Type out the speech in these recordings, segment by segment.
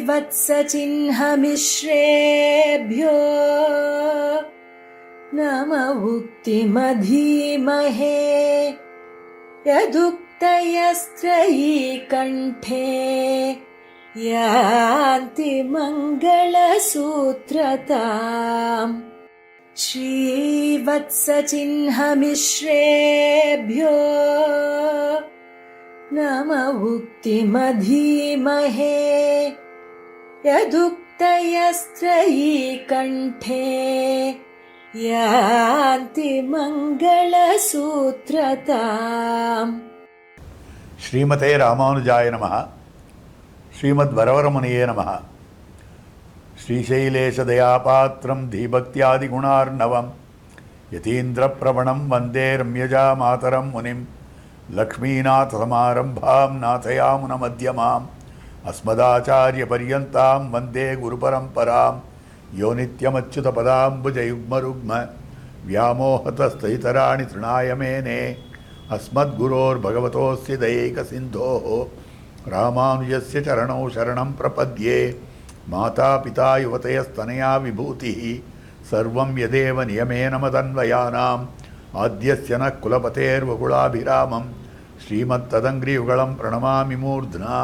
श्रीवत्सचिह्नमिश्रेभ्यो नम उक्तिमधीमहे यदुक्तयस्त्रयी कण्ठे यान्ति मङ्गलसूत्रताम् श्रीवत्सचिह्नमिश्रेभ्यो नम उक्तिमधीमहे यदुक्तयस्त्रयी कण्ठे यान्ति मङ्गलसूत्रताम्. श्रीमते रामानुजाय नमः. श्रीमद्वरवरमुनिये नमः. श्रीशैलेशदयापात्रं धीभक्त्यादिगुणार्णवं यतीन्द्रप्रवणं वन्दे रम्यजामातरं मुनिं लक्ष्मीनाथसमारम्भां नाथयामुनमध्यमाम् अस्मदाचार्यपर्यन्तां वन्दे गुरुपरम्परां यो नित्यमच्युतपदाम्बुजयुग्मरुग्म व्यामोहतस्तैतराणि तृणाय मेने अस्मद्गुरोर्भगवतोऽस्य दयैकसिन्धोः रामानुजस्य चरणौ शरणं प्रपद्ये. मातापिता युवतयस्तनया विभूतिः सर्वं यदेव नियमेन मदन्वयानाम् आद्यस्य नः कुलपतेर्वकुलाभिरामं श्रीमत्तदङ्घ्रियुगलं प्रणमामि मूर्ध्ना.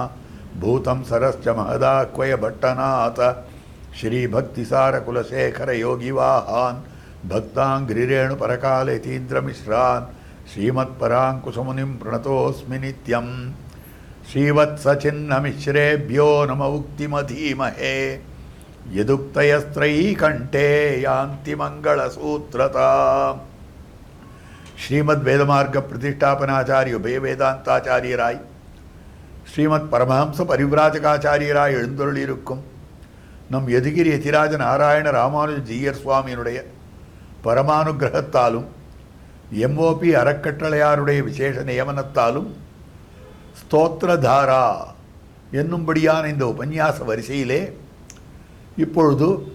भूतं सरश्च महदाह्वय भट्टनाथ श्रीभक्तिसारकुलशेखरयोगिवाहान् भक्ताङ्घ्रिरेणुपरकालयतीन्द्रमिश्रान् श्रीमत्पराङ्कुशमुनिं प्रणतोऽस्मि नित्यम्. श्रीवत्सचिह्नमिश्रेभ्यो नम उक्तिमधीमहे यदुक्तयस्त्रयी कण्ठे यान्ति मङ्गलसूत्रताम्. ஸ்ரீமத் வேதமார்க்க பிரதிஷ்டாபனாச்சாரிய உபய வேதாந்தாச்சாரியராய் ஸ்ரீமத் பரமஹம்ச பரிவிராஜகாச்சாரியராய் எழுந்தருளியிருக்கும் நம் யதுகிரி யதிராஜ நாராயண ராமானுஜ ஜீயர் சுவாமியினுடைய பரமானுகிரகத்தாலும் எம்ஓபி அறக்கட்டளையாருடைய விசேஷ நியமனத்தாலும் ஸ்தோத்திரதாரா என்னும்படியான இந்த உபன்யாச வரிசையிலே இப்பொழுது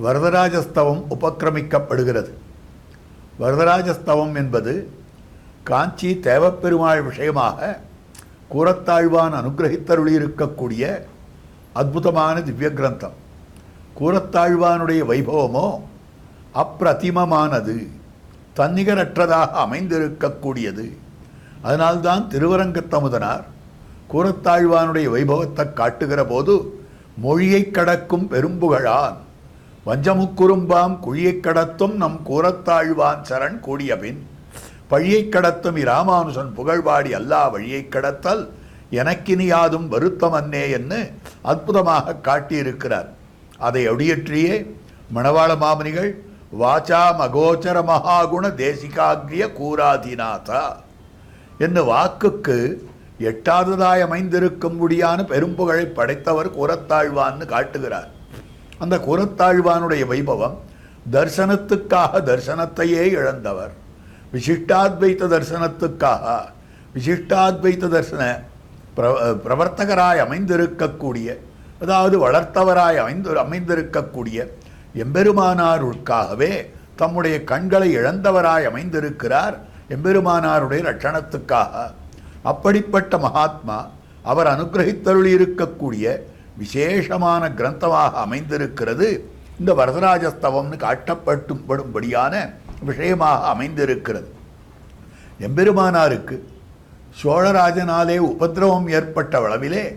வரதராஜஸ்தவம் உபக்கிரமிக்கப்படுகிறது. வரதராஜஸ்தவம் என்பது காஞ்சி தேவப்பெருமாள் விஷயமாக கூரத்தாழ்வான் அனுகிரகித்தருளியிருக்கக்கூடிய அற்புதமான திவ்ய கிரந்தம். கூரத்தாழ்வானுடைய வைபவமோ அப்பிரதிமமானது, தன்னிகரற்றதாக அமைந்திருக்கக்கூடியது. அதனால்தான் திருவரங்கத்தமுதனார் கூரத்தாழ்வானுடைய வைபவத்தை காட்டுகிற போது மொழியைக் கடக்கும் பெரும்புகழான் வஞ்சமுக்குறும்பாம் குழியைக் கடத்தும் நம் கூரத்தாழ்வான் சரண் கூடியபின் பழியைக் கடத்தும் இராமானுசன் புகழ்பாடி அல்லா வழியைக் கடத்தல் எனக்கினியாதும் வருத்தம் அன்னே என்று அற்புதமாக காட்டியிருக்கிறார். அதை அடியற்றியே மணவாள மாமனிகள் வாச்சா மகோச்சர மகாகுண தேசிகாகிரிய கூராதிநாதா என்ன வாக்குக்கு எட்டாததாய் அமைந்திருக்கும்படியான பெரும்புகழை படைத்தவர் கூரத்தாழ்வான்னு காட்டுகிறார். அந்த கூரத்தாழ்வானுடைய வைபவம் தர்சனத்துக்காக தர்சனத்தையே இழந்தவர், விசிஷ்டாத்வைத்த தர்சனத்துக்காக விசிஷ்டாத்வைத்த தர்சன பிரவர்த்தகராய் அமைந்திருக்கக்கூடிய, அதாவது வளர்த்தவராய் அமைந்திருக்கக்கூடிய எம்பெருமானாருக்காகவே தம்முடைய கண்களை இழந்தவராய் அமைந்திருக்கிறார் எம்பெருமானாருடைய ரட்சணத்துக்காக. அப்படிப்பட்ட மகாத்மா அவர் அனுகிரகித்தருளியிருக்கக்கூடிய விசேஷமான கிரந்தமாக அமைந்திருக்கிறது இந்த வரதராஜஸ்தவம்னு காட்டப்பட்டும்படியான விஷயமாக அமைந்திருக்கிறது. எம்பெருமானாருக்கு சோழராஜனாலே உபதிரவம் ஏற்பட்ட அளவிலே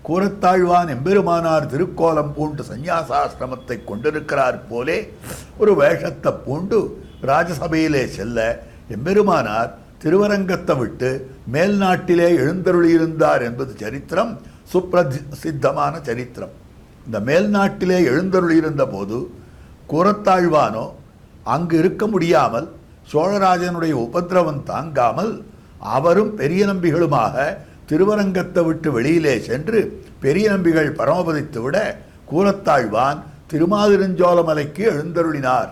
கூரத்தாழ்வான் எம்பெருமானார் திருக்கோலம் பூண்டு சந்நியாசாசிரமத்தை கொண்டிருக்கிறார் போலே ஒரு வேஷத்தை பூண்டு ராஜசபையிலே செல்ல எம்பெருமானார் திருவரங்கத்தை விட்டு மேல் நாட்டிலே எழுந்தருளியிருந்தார் என்பது சரித்திரம், சுப்பிரசித்தமான சரித்திரம். இந்த மேல் நாட்டிலே எழுந்தருளியிருந்த போது கூரத்தாழ்வானோ அங்கு இருக்க முடியாமல் சோழராஜனுடைய உபதிரவம் தாங்காமல் அவரும் பெரிய நம்பிகளுமாக திருவரங்கத்தை விட்டு வெளியிலே சென்று பெரிய நம்பிகள் பரமபதித்து விட கூரத்தாழ்வான் திருமாதிருஞ்சோலமலைக்கு எழுந்தருளினார்.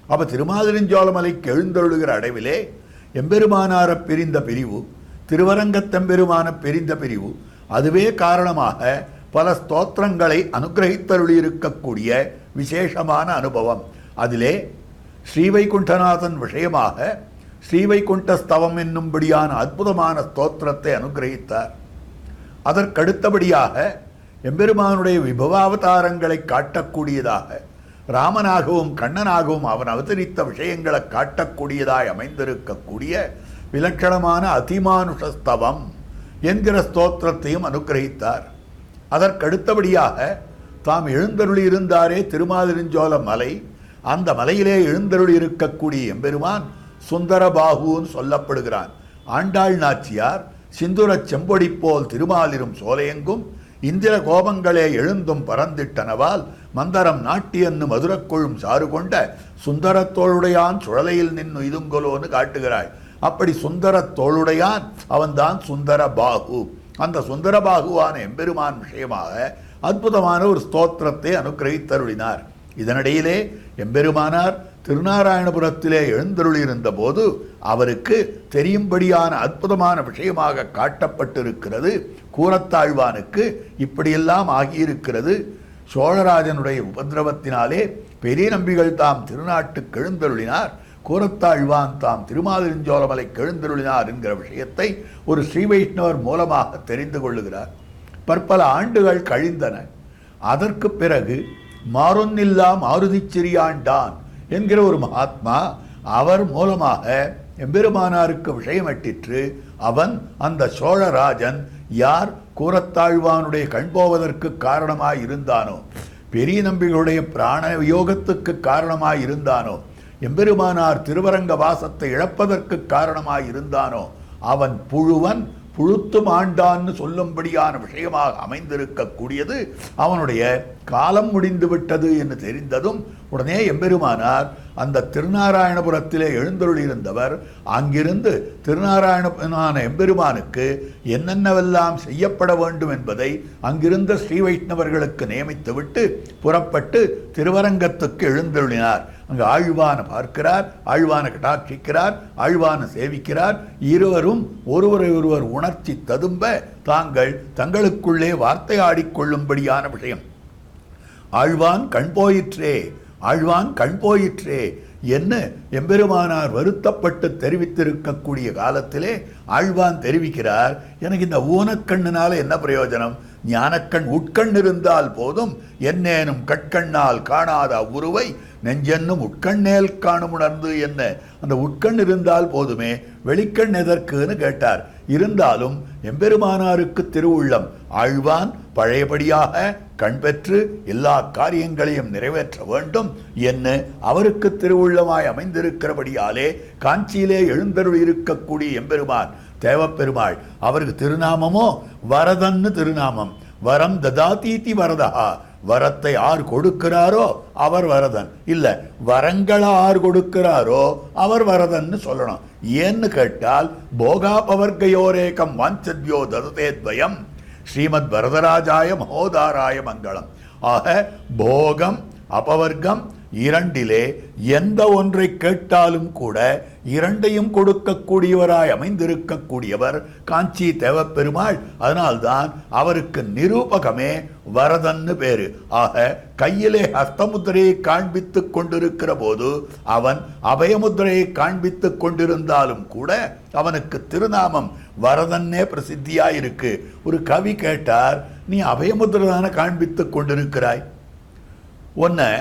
அப்ப திருமாதிருஞ்சோலமலைக்கு எழுந்தருளுகிற அடைவிலே எம்பெருமானார பிரிந்த பிரிவு, திருவரங்கத்தெம்பெருமான பிரிந்த பிரிவு, அதுவே காரணமாக பல ஸ்தோத்திரங்களை அனுகிரகித்தருளியிருக்கக்கூடிய விசேஷமான அனுபவம். அதிலே ஸ்ரீவைகுண்டநாதன் விஷயமாக ஸ்ரீவைகுண்ட ஸ்தவம் என்னும்படியான அற்புதமான ஸ்தோத்திரத்தை அனுகிரகித்தார். அதற்கடுத்தபடியாக எம்பெருமானுடைய விபவாவதாரங்களை காட்டக்கூடியதாக, ராமனாகவும் கண்ணனாகவும் அவன் அவதரித்த விஷயங்களை காட்டக்கூடியதாய் அமைந்திருக்கக்கூடிய விலட்சணமான அதிமானுஷஸ்தவம் என்கிற ஸ்தோத்திரத்தையும் அனுக்கிரகித்தார். அதற்கடுத்தபடியாக தாம் எழுந்தருளி இருந்தாரே திருமாலிருஞ்சோல மலை, அந்த மலையிலே எழுந்தருளி இருக்கக்கூடிய எம்பெருமான் சுந்தரபாகுன்னு சொல்லப்படுகிறான். ஆண்டாள் நாச்சியார் சிந்துரச் செம்பொடி போல் திருமாலிரும் சோலையெங்கும் இந்திர கோபங்களே எழுந்தும் பறந்திட்டனவால் மந்தரம் நாட்டியன்னு மதுரக்கொழும் சாறு கொண்ட சுந்தரத்தோளுடையான் சுழலையில் நின்று இதுங்கொலோன்னு காட்டுகிறாள். அப்படி சுந்தரத்தோளுடையான் அவன்தான் சுந்தரபாகு. அந்த சுந்தரபாகுவான எம்பெருமான் விஷயமாக அற்புதமான ஒரு ஸ்தோத்திரத்தை அனுக்கிரகித்தருளினார். இதனிடையிலே எம்பெருமானார் திருநாராயணபுரத்திலே எழுந்தருளியிருந்த போது அவருக்கு தெரியும்படியான அற்புதமான விஷயமாக காட்டப்பட்டிருக்கிறது. கூரத்தாழ்வானுக்கு இப்படியெல்லாம் ஆகியிருக்கிறது. சோழராஜனுடைய உபதிரவத்தினாலே பெரிய நம்பிகள் தாம் திருநாட்டுக்கு எழுந்தருளினார், கூரத்தாழ்வான் தாம் திருமாலிருஞ்சோலமலை எழுந்தருளினார் என்கிற விஷயத்தை ஒரு ஸ்ரீ வைஷ்ணவர் மூலமாக தெரிந்து கொள்ளுகிறார். பற்பல ஆண்டுகள் கழிந்தன. அதற்கு பிறகு மாறொன்னில்லா மாருதிச்சிறியாண்டான் என்கிற ஒரு மகாத்மா அவர் மூலமாக எம்பெருமானாருக்கு விஷயமட்டிற்று. அவன் அந்த சோழராஜன் யார் கூரத்தாழ்வானுடைய கண் போவதற்கு காரணமாய் இருந்தானோ, பெரிய நம்பிகளுடைய பிராண வியோகத்துக்கு காரணமாய் இருந்தானோ, எம்பெருமானார் திருவரங்க வாசத்தை இழப்பதற்கு காரணமாய் இருந்தானோ, அவன் புழுவன் புழுத்து மாண்டான்னு சொல்லும்படியான விஷயமாக அமைந்திருக்கக்கூடியது. அவனுடைய காலம் முடிந்து விட்டது என்று தெரிந்ததும் உடனே எம்பெருமானார் அந்த திருநாராயணபுரத்திலே எழுந்தருளியிருந்தவர் அங்கிருந்து திருநாராயண எம்பெருமானுக்கு என்னென்னவெல்லாம் செய்யப்பட வேண்டும் என்பதை அங்கிருந்த ஸ்ரீ வைஷ்ணவர்களுக்கு நியமித்துவிட்டு புறப்பட்டு திருவரங்கத்துக்கு எழுந்தருளினார். அங்கு ஆழ்வான பார்க்கிறார், ஆழ்வான கட்டாட்சிக்கிறார், ஆழ்வான சேவிக்கிறார். இருவரும் ஒருவரை ஒருவர் உணர்ச்சி ததும்ப தாங்கள் தங்களுக்குள்ளே வார்த்தை ஆடிக்கொள்ளும்படியான விஷயம். ஆழ்வான் கண் போயிற்றே, ஆழ்வான் கண் போயிற்றே என்ன எம்பெருமானார் வருத்தப்பட்டு தெரிவித்திருக்கக்கூடிய காலத்திலே ஆழ்வான் தெரிவிக்கிறார், எனக்கு இந்த ஊனக்கண்ணினால என்ன பிரயோஜனம்? ஞானக்கண் உட்கண் இருந்தால் போதும், என்னேனும் கட்கண்ணால் காணாத அவ்வுருவை நெஞ்சென்னும் உட்கண்ணேல் காணும் உணர்ந்து என்ன. அந்த உட்கண் இருந்தால் போதுமே, வெளிக்கண் எதற்குன்னு கேட்டார். இருந்தாலும் எம்பெருமானாருக்கு திருவுள்ளம். ஆழ்வான் பழையபடியாக கண் பெற்று எல்லா காரியங்களையும் நிறைவேற்ற வேண்டும் என்ன அவருக்கு திருவுள்ளமாய் அமைந்திருக்கிறபடியாலே காஞ்சியிலே எழுந்தருள் இருக்கக்கூடிய எம்பெருமான் தேவப்பெருமாள். அவருக்கு திருநாமமோ வரதன்னு திருநாமம். வரம் ததாதீதி வரதா. வரத்தை ஆர் கொடுக்கிறாரோ அவர் வரதன், இல்ல வரங்களை ஆர் கொடுக்கிறாரோ அவர் வரதன்னு சொல்லணும். ஏன்னு கேட்டால் போகாபவர்கயோரேகம் வாஞ்சத்யோ தததேத்வயம் ஸ்ரீமத் வரதராஜாய மகோதாராய மங்களம். ஆக போகம் அபவர்க்கம் இரண்டிலே எந்த ஒன்றை கேட்டாலும் கூட இரண்டையும் கொடுக்கக்கூடியவராய் அமைந்திருக்கக்கூடியவர் காஞ்சி தேவப்பெருமாள். அதனால்தான் அவருக்கு நிரூபகமே வரதன்னு பேரு. ஆக கையிலே ஹஸ்தமுத்திரையை காண்பித்துக் கொண்டிருக்கிற போது அவன் அபயமுத்திரையை காண்பித்துக் கொண்டிருந்தாலும் கூட அவனுக்கு திருநாமம் வரதன்னே பிரசித்தியாயிருக்கு. ஒரு கவி கேட்டார், நீ அபயமுத்திரை தானே காண்பித்துக் கொண்டிருக்கிறாய், உன்னை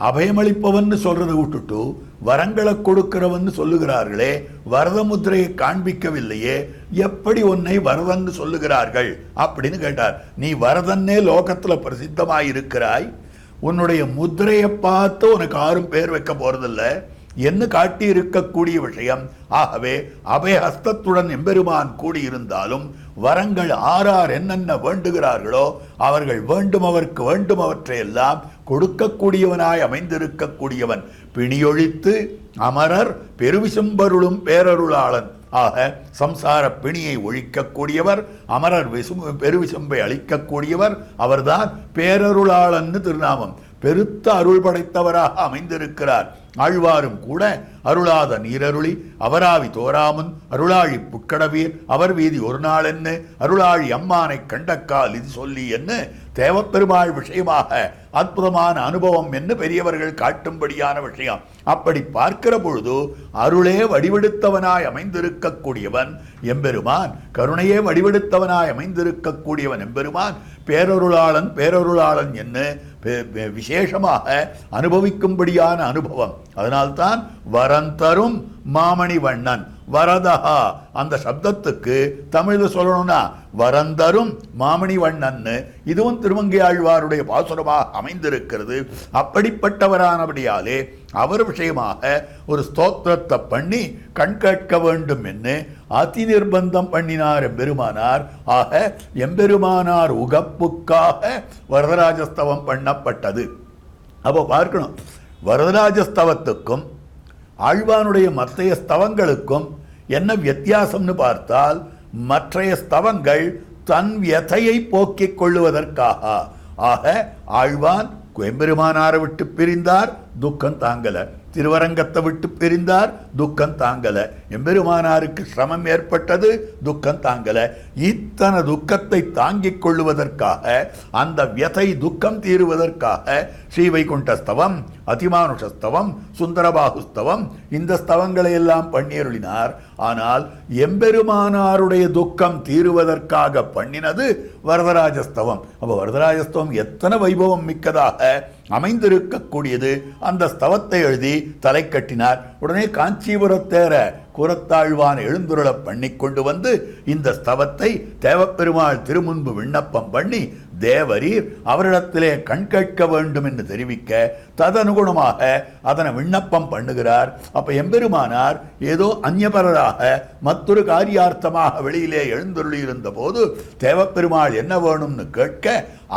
அபயமளிப்பவன் சொல்றதை விட்டுட்டு வரங்களை கொடுக்கிறவன் சொல்லுகிறார்களே, வரத முத்திரையை காண்பிக்கவில்லையே, எப்படி உன்னை வரதன்னு சொல்லுகிறார்கள் அப்படின்னு கேட்டார். நீ வரதன்னே லோகத்துல பிரசித்தமாயிருக்கிறாய், உன்னுடைய முத்திரையை பார்த்து உனக்கு யாரும் பேர் வைக்க போறதில்ல என்று காட்டி இருக்கக்கூடிய விஷயம். ஆகவே அபயஹஸ்தத்துடன் எம்பெருமான் கூடியிருந்தாலும் வரங்கள் ஆறார் என்னென்ன வேண்டுகிறார்களோ அவர்கள் வேண்டுமவர்க்கு வேண்டுமவற்றையெல்லாம் கொடுக்கக்கூடியவனாய் அமைந்திருக்கக்கூடியவன். பிணியொழித்து அமரர் பெருவிசும்பருளும் பேரருளாளன். ஆக சம்சார பிணியை ஒழிக்கக்கூடியவர், அமரர் பெருவிசும்பை அளிக்கக்கூடியவர், அவர்தான் பேரருளாளன்னு திருநாமம். பெருத்த அருள் படைத்தவராக அமைந்திருக்கிறார். ஆழ்வாரும் கூட அருளாத நீரருளி அவராவி தோராமுன் அருளாழி புட்கடவீர் அவர் வீதி ஒரு நாள் என்ன அருளாழி அம்மானை கண்டக்கால் இது சொல்லி என்ன தேவப்பெருமாள் விஷயமாக அற்புதமான அனுபவம் என்று பெரியவர்கள் காட்டும்படியான விஷயம். அப்படி பார்க்கிற பொழுது அருளே வடிவெடுத்தவனாய் அமைந்திருக்கக்கூடியவன் எம்பெருமான், கருணையே வடிவெடுத்தவனாய் அமைந்திருக்கக்கூடியவன் எம்பெருமான் பேரருளாளன் பேரருளாளன் என்று விசேஷமாக அனுபவிக்கும்படியான அனுபவம். அதனால்தான் வரந்தரும் மாமணி வண்ணன் வரதஹா அந்த சப்தத்துக்கு தமிழில் சொல்லணும்னா வரந்தரும் மாமணி வண்ணன், இதுவும் திருமங்கை ஆழ்வாருடைய பாசுரமாக அமைந்திருக்கிறது. அப்படிப்பட்டவரானபடியாலே அவர் விஷயமாக ஒரு ஸ்தோத்திரத்தை பண்ணி கண் கேட்க வேண்டும் என்று அதி நிர்பந்தம் பண்ணினார் எம்பெருமானார். ஆக எம்பெருமானார் உகப்புக்காக வரதராஜஸ்தவம் பண்ணப்பட்டது. அப்போ பார்க்கணும், வரதராஜஸ்தவத்துக்கும் ஆழ்வானுடைய மற்றைய ஸ்தவங்களுக்கும் என்ன வித்தியாசம்னு பார்த்தால், மற்றைய ஸ்தவங்கள் தன் வியதையை போக்கிக் கொள்ளுவதற்காக. ஆக ஆழ்வான் எம்பெருமானாரை விட்டு பிரிந்தார், துக்கம் தாங்கல. திருவரங்கத்தை விட்டு பிரிந்தார், துக்கம் தாங்கல. எம்பெருமானாருக்கு சிரமம் ஏற்பட்டது, துக்கம் தாங்கல. இத்தனை துக்கத்தை தாங்கிக் கொள்ளுவதற்காக, அந்த வியதை துக்கம் தீருவதற்காக ஸ்ரீவைகுண்ட ஸ்தவம், அதிமானுஷஸ்தவம், சுந்தரபாகுஸ்தவம் இந்த ஸ்தவங்களை எல்லாம் பண்ணியருளினார். ஆனால் எம்பெருமானாருடைய துக்கம் தீருவதற்காக பண்ணினது வரதராஜஸ்தவம். அப்போ வரதராஜஸ்தவம் எத்தனை வைபவம் மிக்கதாக அமைந்திருக்கக்கூடியது. அந்த ஸ்தவத்தை எழுதி தலை கட்டினார். உடனே காஞ்சிபுரத்தேர கூரத்தாழ்வான் எழுந்துருள பண்ணி கொண்டு வந்து இந்த ஸ்தவத்தை தேவப்பெருமாள் திருமுன்பு விண்ணப்பம் பண்ணி தேவரீர் அவரிடத்திலே கண் கேட்க வேண்டும் என்று தெரிவிக்க ததனுகுணமாக அதனை விண்ணப்பம் பண்ணுகிறார். அப்ப எம்பெருமானார் ஏதோ அந்நியபரராக மற்றொரு காரியார்த்தமாக வெளியிலே எழுந்துருளியிருந்த போது தேவப்பெருமாள் என்ன வேணும்னு கேட்க,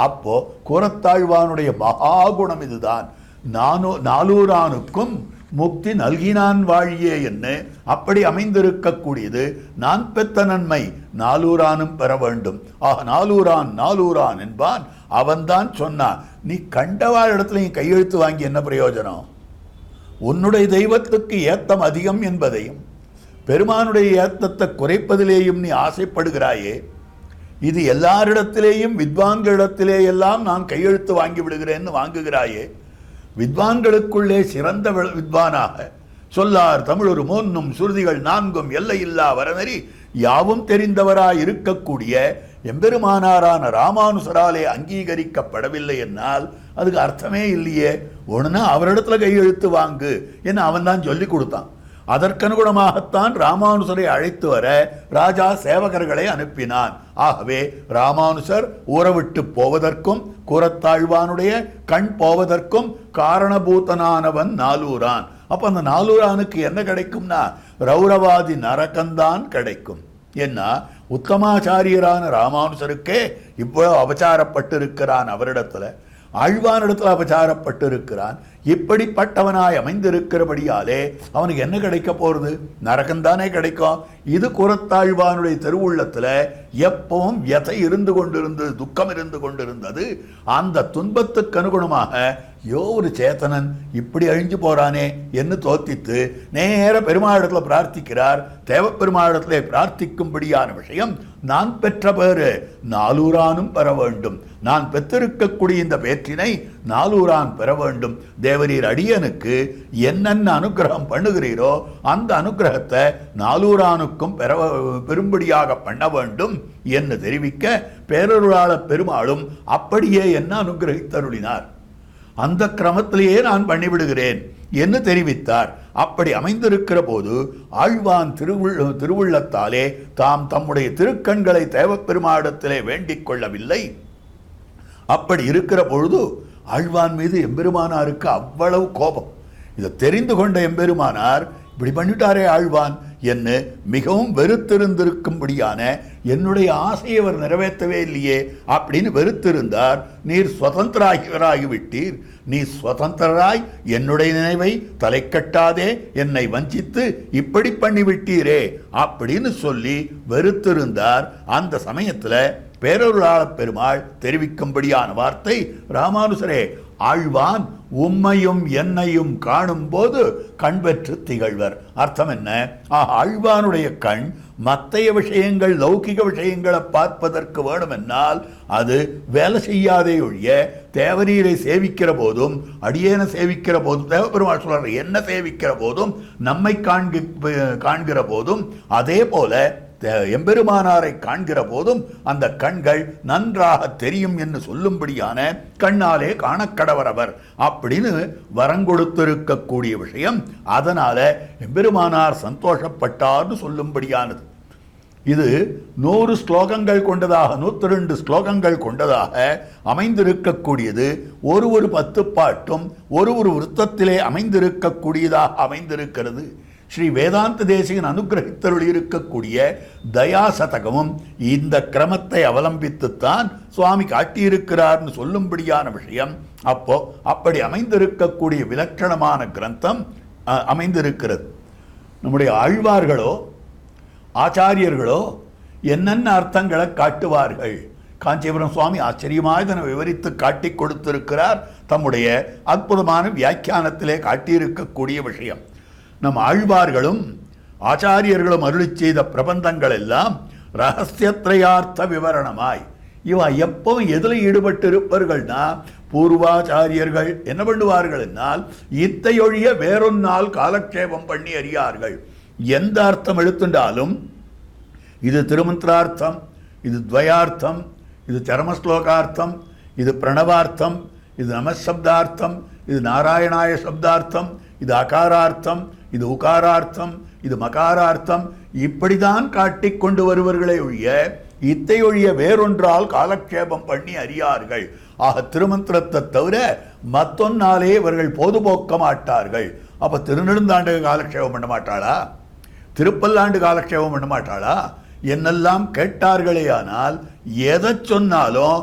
அப்போ கூரத்தாழ்வானுடைய மகாகுணம் இதுதான். நாலூரானுக்கும் முக்தி நல்கினான் வாழியே என்று அப்படி அமைந்திருக்கக்கூடியது. நான் பெற்ற நன்மை நாலூரானும் பெற வேண்டும். ஆக நாலூரான் என்பான். அவன்தான் சொன்னான், நீ கண்டவாள் இடத்துல நீ கையெழுத்து வாங்கி என்ன பிரயோஜனம்? உன்னுடைய தெய்வத்துக்கு ஏத்தம் அதிகம் என்பதையும் பெருமானுடைய ஏத்தத்தை குறைப்பதிலேயும் நீ ஆசைப்படுகிறாயே. இது எல்லாரிடத்திலேயும் வித்வான்களிடத்திலே எல்லாம் நான் கையெழுத்து வாங்கி விடுகிறேன்னு வாங்குகிறாயே. வித்வான்களுக்குள்ளே சிறந்த வித்வானாக சொல்லார் தமிழொரு மூன்னும் சுருதிகள் நான்கும் எல்லையில்லா வரநெறி யாவும் தெரிந்தவராய் இருக்கக்கூடிய எம்பெருமானாரான ராமானுசராலே அங்கீகரிக்கப்படவில்லை என்னால் அதுக்கு அர்த்தமே இல்லையே. ஒன்றுனா அவரிடத்துல கையெழுத்து வாங்கு என்று அவன் தான் சொல்லி கொடுத்தான். அதற்கனுகுணமாகத்தான் ராமானுசரை அழைத்து வர ராஜா சேவகர்களை அனுப்பினான். ஆகவே ராமானுசர் ஊறவிட்டு போவதற்கும் கூரத்தாழ்வானுடைய கண் போவதற்கும் காரணபூதனானவன் நாலூரான். அப்ப அந்த நாலூரானுக்கு என்ன கிடைக்கும்னா ரௌரவாதி நரகந்தான் கிடைக்கும். என்ன உத்தமாச்சாரியரான ராமானுசருக்கே இவ்வளவு அபச்சாரப்பட்டிருக்கிறான், அவரிடத்துல ஆழ்வானிடத்தில் அபச்சாரப்பட்டிருக்கிறான். இப்படிப்பட்டவனாய் அமைந்திருக்கிறபடியாலே அவனுக்கு என்ன கிடைக்க போறது? நரகந்தானே கிடைக்கும். இது கூரத்தாழ்வானுடைய திருவுள்ளத்துல எப்பவும் வியதை இருந்து கொண்டிருந்தது, துக்கம் இருந்து கொண்டிருந்தது. அந்த துன்பத்துக்கு அனுகுணமாக ஒரு சேத்தனன் இப்படி அழிஞ்சு போறானே என்று தோத்தித்து நேர பெருமாளிடத்துல பிரார்த்திக்கிறார். தேவப்பெருமாளிடத்திலே பிரார்த்திக்கும்படியான விஷயம், நான் பெற்ற பேரு நாலூரானும் பெற வேண்டும். நான் பெற்றிருக்கக்கூடிய இந்த பேற்றினை நாலூரான் பெற வேண்டும். தேவரீர் அடியனுக்கு என்னென்ன அனுகிரகம் பண்ணுகிறீரோ அந்த அனுகிரகத்தை நாலூரானுக்கும் பெரும்படியாக பண்ண வேண்டும் என்று தெரிவிக்க பேரருளாள பெருமாளும் அப்படியே என்ன அனுகிரகித்தருளினார். அந்த கிரமத்திலேயே நான் பண்ணிவிடுகிறேன் என்று தெரிவித்தார். அப்படி அமைந்திருக்கிற போது ஆழ்வான் திருவுள்ளத்தாலே தாம் தம்முடைய திருக்கண்களை தேவப்பெருமானிடத்திலே வேண்டிக் கொள்ளவில்லை. அப்படி இருக்கிற பொழுது ஆழ்வான் மீது எம்பெருமானாருக்கு அவ்வளவு கோபம். இதை தெரிந்து கொண்ட எம்பெருமானார் இப்படி பண்ணிட்டாரே ஆழ்வான் என்று மிகவும் வெறுத்திருந்திருக்கும்படியான என்னுடைய ஆசையை அவர் நிறைவேற்றவே இல்லையே அப்படின்னு வெறுத்திருந்தார். நீர் சுதந்திராகிவிட்டீர், நீ சுதந்திரராய் என்னுடைய நினைவை தலை கட்டாதே என்னை வஞ்சித்து இப்படி பண்ணிவிட்டீரே அப்படின்னு சொல்லி வெறுத்திருந்தார். அந்த சமயத்தில் பேரருளாள பெருமாள் தெரிவிக்கும்படியான வார்த்தை, ராமானுசரே ஆழ்வான் உம்மையும் என்னையும் காணும் போது கண் பெற்று திகழ்வர். அர்த்தம் என்ன? ஆழ்வானுடைய கண் மற்றைய விஷயங்கள் லௌகிக விஷயங்களை பார்ப்பதற்கு வேணுமென்னால் அது வேலை செய்யாதே ஒழிய தேவரீரை சேவிக்கிற போதும் அடியேன சேவிக்கிற போதும் தேவபெருமாள் சொல்றார் என்ன சேவிக்கிற போதும் நம்மை காண்கிற போதும் அதே போல எம்பெருமானாரை காண்கிற போதும் அந்த கண்கள் நன்றாக தெரியும் என்று சொல்லும்படியான கண்ணாலே காணக்கடவரவர் அப்படின்னு வரங்கொடுத்திருக்கக்கூடிய விஷயம். அதனால எம்பெருமானார் சந்தோஷப்பட்டார்னு சொல்லும்படியானது. இது 100 ஸ்லோகங்கள் கொண்டதாக 102 ஸ்லோகங்கள் கொண்டதாக அமைந்திருக்கக்கூடியது. ஒரு 10 பாட்டும் ஒரு விருத்தத்திலே அமைந்திருக்கக்கூடியதாக அமைந்திருக்கிறது. ஸ்ரீ வேதாந்த தேசிகன் அனுகிரகித்தருள் இருக்கக்கூடிய தயாசதகமும் இந்த கிரமத்தை அவலம்பித்துத்தான் சுவாமி காட்டியிருக்கிறார்னு சொல்லும்படியான விஷயம். அப்படி அமைந்திருக்கக்கூடிய விலட்சணமான கிரந்தம் அமைந்திருக்கிறது. நம்முடைய ஆழ்வார்களோ ஆச்சாரியர்களோ என்னென்ன அர்த்தங்களை காட்டுவார்கள். காஞ்சிபுரம் சுவாமி ஆச்சரியமாக இதனை விவரித்து காட்டி கொடுத்திருக்கிறார். தம்முடைய அற்புதமான வியாக்கியானத்திலே காட்டியிருக்கக்கூடிய விஷயம். நம் ஆழ்வார்களும் ஆச்சாரியர்களும் அருளி செய்த பிரபந்தங்கள் எல்லாம் ரகசியத்ரயார்த்த விவரணமாய் இவ எப்பவும் எதில் ஈடுபட்டு இருப்பார்கள்னா பூர்வாச்சாரியர்கள் என்ன பண்ணுவார்கள் என்னால் இத்தையொழிய வேறொன்னால் காலக்ஷேபம் பண்ணி அறியார்கள். எந்த அர்த்தம் எடுத்துட்டாலும் இது திருமந்திரார்த்தம், இது துவயார்த்தம், இது சரமஸ்லோகார்த்தம், இது பிரணவார்த்தம், இது நமசப்தார்த்தம், இது நாராயணாய சப்தார்த்தம், இது அகாரார்த்தம், இது உகாரார்த்தம், இது மகாரார்த்தம், இப்படிதான் காட்டிக் கொண்டு வருவர்களே ஒழிய இத்தையொழிய வேறொன்றால் காலக்ஷேபம் பண்ணி அறியார்கள். ஆக திருமந்திரத்தை தவிர மத்தொன்னாலே இவர்கள் பொதுபோக்க மாட்டார்கள். அப்ப திருநெடுந்தாண்டு காலக்ஷேபம் பண்ண மாட்டாளா? திருப்பல்லாண்டு காலக்ஷேபம் பண்ண மாட்டாளா? என்னெல்லாம் கேட்டார்களே. ஆனால் எதை சொன்னாலும்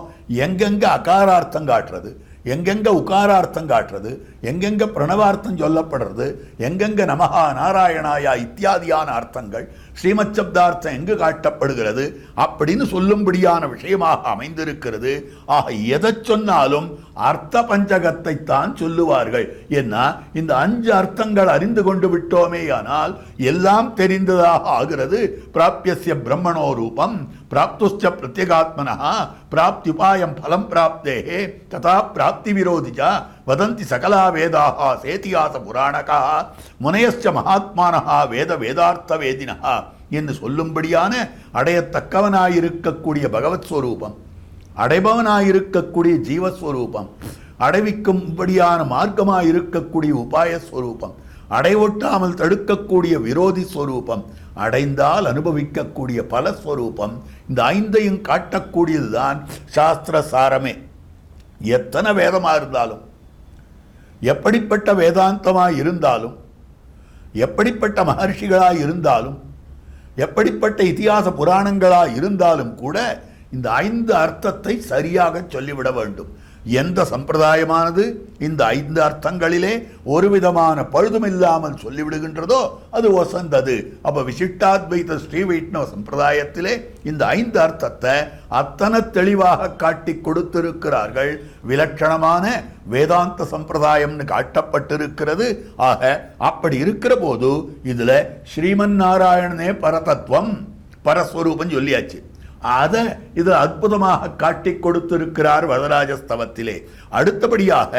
எங்கெங்க அகாரார்த்தம் காட்டுறது, எங்கெங்க உகாரார்த்தம் காட்டுறது, எங்கெங்க பிரணவார்த்தம் சொல்லப்படுறது, எங்கெங்க நமஹா நாராயணாயா இத்தியாதியான அர்த்தங்கள் ஸ்ரீமத் சப்தார்த்தம் எங்கு காட்டப்படுகிறது அப்படின்னு சொல்லும்படியான விஷயமாக அமைந்திருக்கிறது. ஆக எதை சொன்னாலும் அர்த்த பஞ்சகத்தை தான் சொல்லுவார்கள். ஏன்னா இந்த 5 அர்த்தங்கள் அறிந்து கொண்டு விட்டோமே ஆனால் எல்லாம் தெரிந்ததாக ஆகிறது. பிராப்யஸ்ய பிரம்மணோ ரூபம் பிராப்துஷ்ச பிரத்யேகாத்மனஹ பிராப்தியுபாயம் பலம் பிராப்தேஹே ததா பிராப்தி விரோதிஜா வதந்தி சகலா வேதாக சேதியாச புராணகா முனையஸ்ச மகாத்மானஹா வேத வேதார்த்த வேதினஹா என்று சொல்லும்படியான அடையத்தக்கவனாயிருக்கக்கூடிய பகவத் ஸ்வரூபம், அடைபவனாயிருக்கக்கூடிய ஜீவஸ்வரூபம், அடைவிக்கும்படியான மார்க்கமாயிருக்கக்கூடிய உபாயஸ்வரூபம், அடைவொட்டாமல் தடுக்கக்கூடிய விரோதி ஸ்வரூபம், அடைந்தால் அனுபவிக்கக்கூடிய பலஸ்வரூபம், இந்த 5ஐயும் காட்டக்கூடியதுதான் சாஸ்திர சாரமே. எத்தனை வேதமாக இருந்தாலும், எப்படிப்பட்ட வேதாந்தமாக இருந்தாலும், எப்படிப்பட்ட மகர்ஷிகளாக இருந்தாலும், எப்படிப்பட்ட இதிகாச புராணங்களாக இருந்தாலும் கூட இந்த 5 அர்த்தத்தை சரியாக சொல்லிவிட வேண்டும். எந்த சம்பிரதாயமானது இந்த 5 அர்த்தங்களிலே ஒரு விதமான பழுதுமில்லாமல் சொல்லிவிடுகின்றதோ அது வசந்தது. அப்ப விசிஷ்டாத்வைத ஸ்ரீ வைஷ்ணவ சம்பிரதாயத்திலே இந்த 5 அர்த்தத்தை அத்தனை தெளிவாக காட்டி கொடுத்திருக்கிறார்கள். விலட்சணமான வேதாந்த சம்பிரதாயம்னு காட்டப்பட்டிருக்கிறது. ஆக அப்படி இருக்கிற போது இதுல ஸ்ரீமன் நாராயணனே பரதத்துவம் பரஸ்வரூபம் சொல்லியாச்சு. அதை இது அற்புதமாக காட்டி கொடுத்திருக்கிறார் வரதராஜஸ்தவத்திலே. அடுத்தபடியாக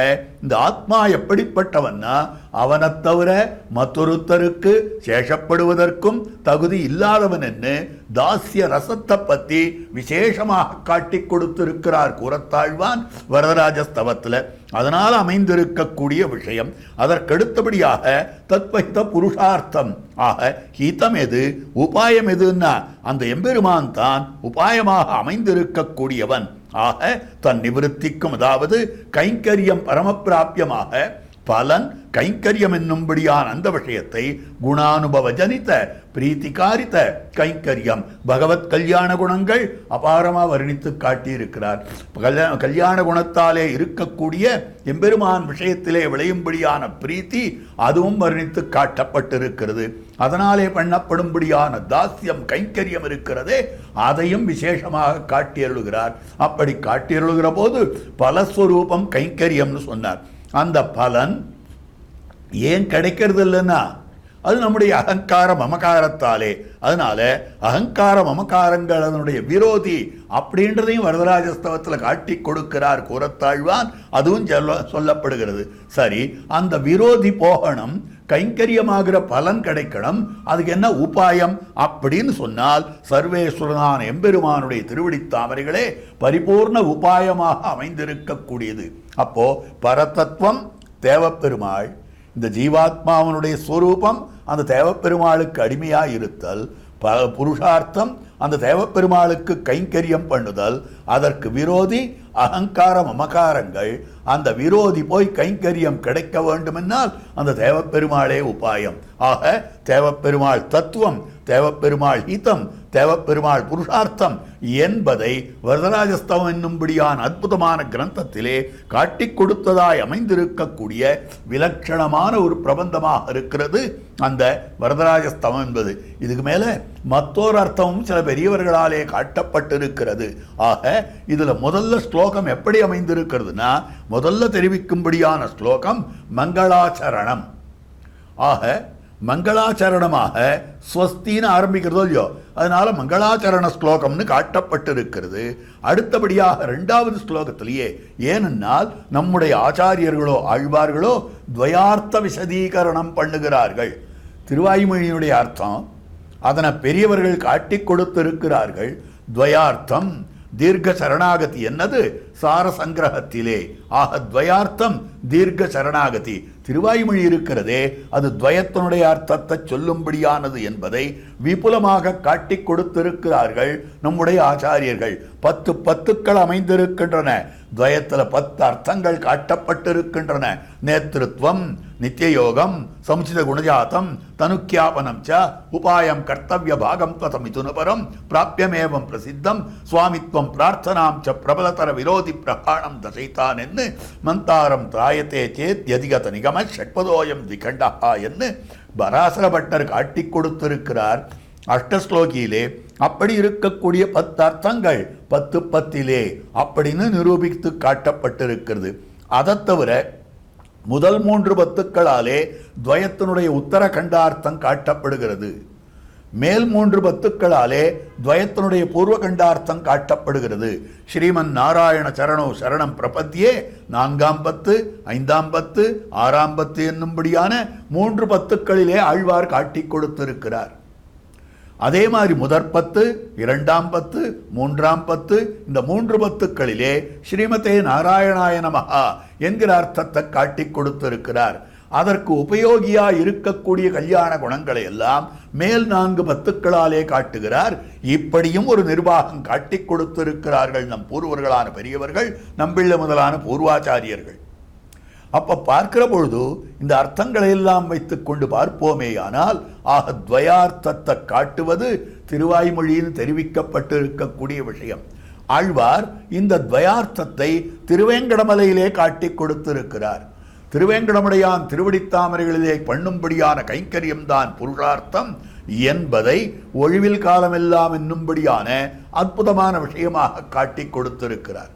இந்த ஆத்மா எப்படிப்பட்டவன்னா அவனை தவிர மற்றொருத்தருக்கு சேஷப்படுவதற்கும் தகுதி இல்லாதவன் என்று தாசிய ரசத்தை பற்றி விசேஷமாக காட்டி கொடுத்திருக்கிறார் கூறத்தாழ்வான் வரதராஜஸ்தவத்தில். அதனால் அமைந்திருக்கக்கூடிய விஷயம். அதற்கடுத்தபடியாக தத்வைத்த புருஷார்த்தம். ஆக ஹீதம் எது உபாயம் எதுன்னா அந்த எம்பெருமான் தான் உபாயமாக அமைந்திருக்கக்கூடியவன். ஆக தன் நிவிருத்திக்கும், அதாவது கைங்கரியம் பரமப்பிராபியமாக பலன் கைங்கரியம் என்னும்படியான அந்த விஷயத்தை குணானுபவ ஜனித்த பிரீத்திகாரித்த கைங்கரியம் பகவத் கல்யாண குணங்கள் அபாரமா வர்ணித்து காட்டியிருக்கிறார். கல்யாண குணத்தாலே இருக்கக்கூடிய எம்பெருமான் விஷயத்திலே விளையும்படியான பிரீத்தி அதுவும் வர்ணித்து காட்டப்பட்டிருக்கிறது. அதனாலே பண்ணப்படும்படியான தாஸ்யம் கைங்கரியம் இருக்கிறதே அதையும் விசேஷமாக காட்டியருளுகிறார். அப்படி காட்டியருளுகிற போது பலஸ்வரூபம் கைங்கரியம்னு சொன்னார். அந்த பலன் ஏன் கிடைக்கிறது இல்லைன்னா அது நம்முடைய அகங்கார மமகாரத்தாலே. அதனால அகங்கார மமகாரங்கள் அதனுடைய விரோதி அப்படின்றதையும் வரதராஜஸ்தவத்தில் காட்டி கொடுக்கிறார் கூறத்தாழ்வான். அதுவும் சொல்லப்படுகிறது. சரி, அந்த விரோதி போகணும், கைங்கரியமாகிற பலன் கிடைக்கணும், அதுக்கு என்ன உபாயம் அப்படின்னு சொன்னால் சர்வேஸ்வரனான எம்பெருமானுடைய திருவடித்தாமரைகளே பரிபூர்ண உபாயமாக அமைந்திருக்கக்கூடியது. அப்போ பரதத்துவம் தேவப்பெருமாள், இந்த ஜீவாத்மாவனுடைய ஸ்வரூபம் அந்த தேவப்பெருமாளுக்கு அடிமையாக இருத்தல், புருஷார்த்தம் அந்த தேவப்பெருமாளுக்கு கைங்கரியம் பண்ணுதல், அதற்கு விரோதி அகங்கார மமகாரங்கள். அந்த விரோதி போய் கைங்கரியம் கிடைக்க வேண்டுமென்னால் அந்த தேவப்பெருமாளே உபாயம். ஆக தேவப்பெருமாள் தத்துவம், தேவப்பெருமாள் ஹிதம், தேவப்பெருமாள் புருஷார்த்தம் என்பதை வரதராஜஸ்தவம் என்னும்படியான அற்புதமான கிரந்தத்திலே காட்டி கொடுத்ததாய் அமைந்திருக்கக்கூடிய விலட்சணமான ஒரு பிரபந்தமாக இருக்கிறது அந்த வரதராஜஸ்தவம் என்பது. இதுக்கு மேல மற்றொரு அர்த்தமும் சில பெரியவர்களாலே காட்டப்பட்டிருக்கிறது. ஆக இதுல முதல்ல ஸ்லோகம் எப்படி அமைந்திருக்கிறதுனா, முதல்ல தெரிவிக்கும்படியான ஸ்லோகம் மங்களாச்சரணம். ஆக மங்களாச்சரணமாக ஸ்வஸ்தின்னு ஆரம்பிக்கிறதோ இல்லையோ, அதனால மங்களாச்சரண ஸ்லோகம்னு காட்டப்பட்டிருக்கிறது. அடுத்தபடியாக இரண்டாவது ஸ்லோகத்திலேயே, ஏனென்னால் நம்முடைய ஆச்சாரியர்களோ ஆழ்வார்களோ துவயார்த்த விசதீகரணம் பண்ணுகிறார்கள். திருவாய்மொழியினுடைய அர்த்தம் அதனை பெரியவர்கள் காட்டி கொடுத்திருக்கிறார்கள். துவயார்த்தம் தீர்க்க சரணாகதி என்னது சார சங்கிரகத்திலே. ஆக துவயார்த்தம் தீர்க்க சரணாகதி திருவாய்மொழி இருக்கிறதே அது துவயத்தினுடைய அர்த்தத்தை சொல்லும்படியானது என்பதை விபுலமாக காட்டி கொடுத்திருக்கிறார்கள் நம்முடைய ஆச்சாரியர்கள். 10 பத்துக்கள் அமைந்திருக்கின்றன. துவயத்தில் 10 அர்த்தங்கள் காட்டப்பட்டிருக்கின்றன. நேத்திருத்வம், நித்தியயோகம், சமுச்சித குணஜாத்தம், தனுக்கியாபனம் ச, உபாயம் கர்த்தவிய பாகம் தமிதுனபரம் பிராபியமேவம் பிரசித்தம், சுவாமித்வம் பிரார்த்தனாம் ச பிரபலதர விரோதி பிரகாணம் தசைத்தான் என்று மந்தாரம் திராயத்தே சேத் யதிகத நிகம ஷட்பதோயம் திகண்டா என்று பராசர பட்டர் காட்டி கொடுத்திருக்கிறார் அஷ்டஸ்லோகியிலே. அப்படி இருக்கக்கூடிய 10 அர்த்தங்கள் 10 10 அப்படின்னு நிரூபித்து காட்டப்பட்டிருக்கிறது. அதை தவிர முதல் 3 பத்துக்களாலே துவயத்தினுடைய உத்தரகண்டார்த்தம் காட்டப்படுகிறது. மேல் 3 பத்துக்களாலே துவயத்தினுடைய பூர்வகண்டார்த்தம் காட்டப்படுகிறது. ஸ்ரீமன் நாராயண சரணோ சரணம் பிரபத்தியே 4ஆம் பத்து, 5ஆம் பத்து, 6ஆம் பத்து என்னும்படியான 3 பத்துக்களிலே ஆழ்வார் காட்டி கொடுத்திருக்கிறார். அதே மாதிரி முதற் 10, 2ஆம் பத்து, 3ஆம் பத்து, இந்த 3 பத்துக்களிலே ஸ்ரீமதே நாராயணாய நமஹா என்கிற அர்த்தத்தை காட்டி கொடுத்திருக்கிறார். அதற்கு உபயோகியா இருக்கக்கூடிய கல்யாண குணங்களை எல்லாம் மேல் 4 பத்துக்களாலே காட்டுகிறார். இப்படியும் ஒரு நிர்வாகம் காட்டி கொடுத்திருக்கிறார்கள் நம் பூர்வர்களான பெரியவர்கள், நம்பிள்ள முதலான பூர்வாச்சாரியர்கள். அப்ப பார்க்கிற பொழுது இந்த அர்த்தங்களை எல்லாம் வைத்துக் கொண்டு பார்ப்போமேயானால், ஆக துவயார்த்தத்தை காட்டுவது திருவாய்மொழியில் தெரிவிக்கப்பட்டிருக்கக்கூடிய விஷயம். ஆழ்வார் இந்த துவயார்த்தத்தை திருவேங்கடமலையிலே காட்டி கொடுத்திருக்கிறார். திருவேங்கடமுடையான் திருவடித்தாமரைகளிலே பண்ணும்படியான கைங்கரியம்தான் புருஷார்த்தம் என்பதை ஒழிவில் காலமெல்லாம் என்னும்படியான அற்புதமான விஷயமாக காட்டி கொடுத்திருக்கிறார்.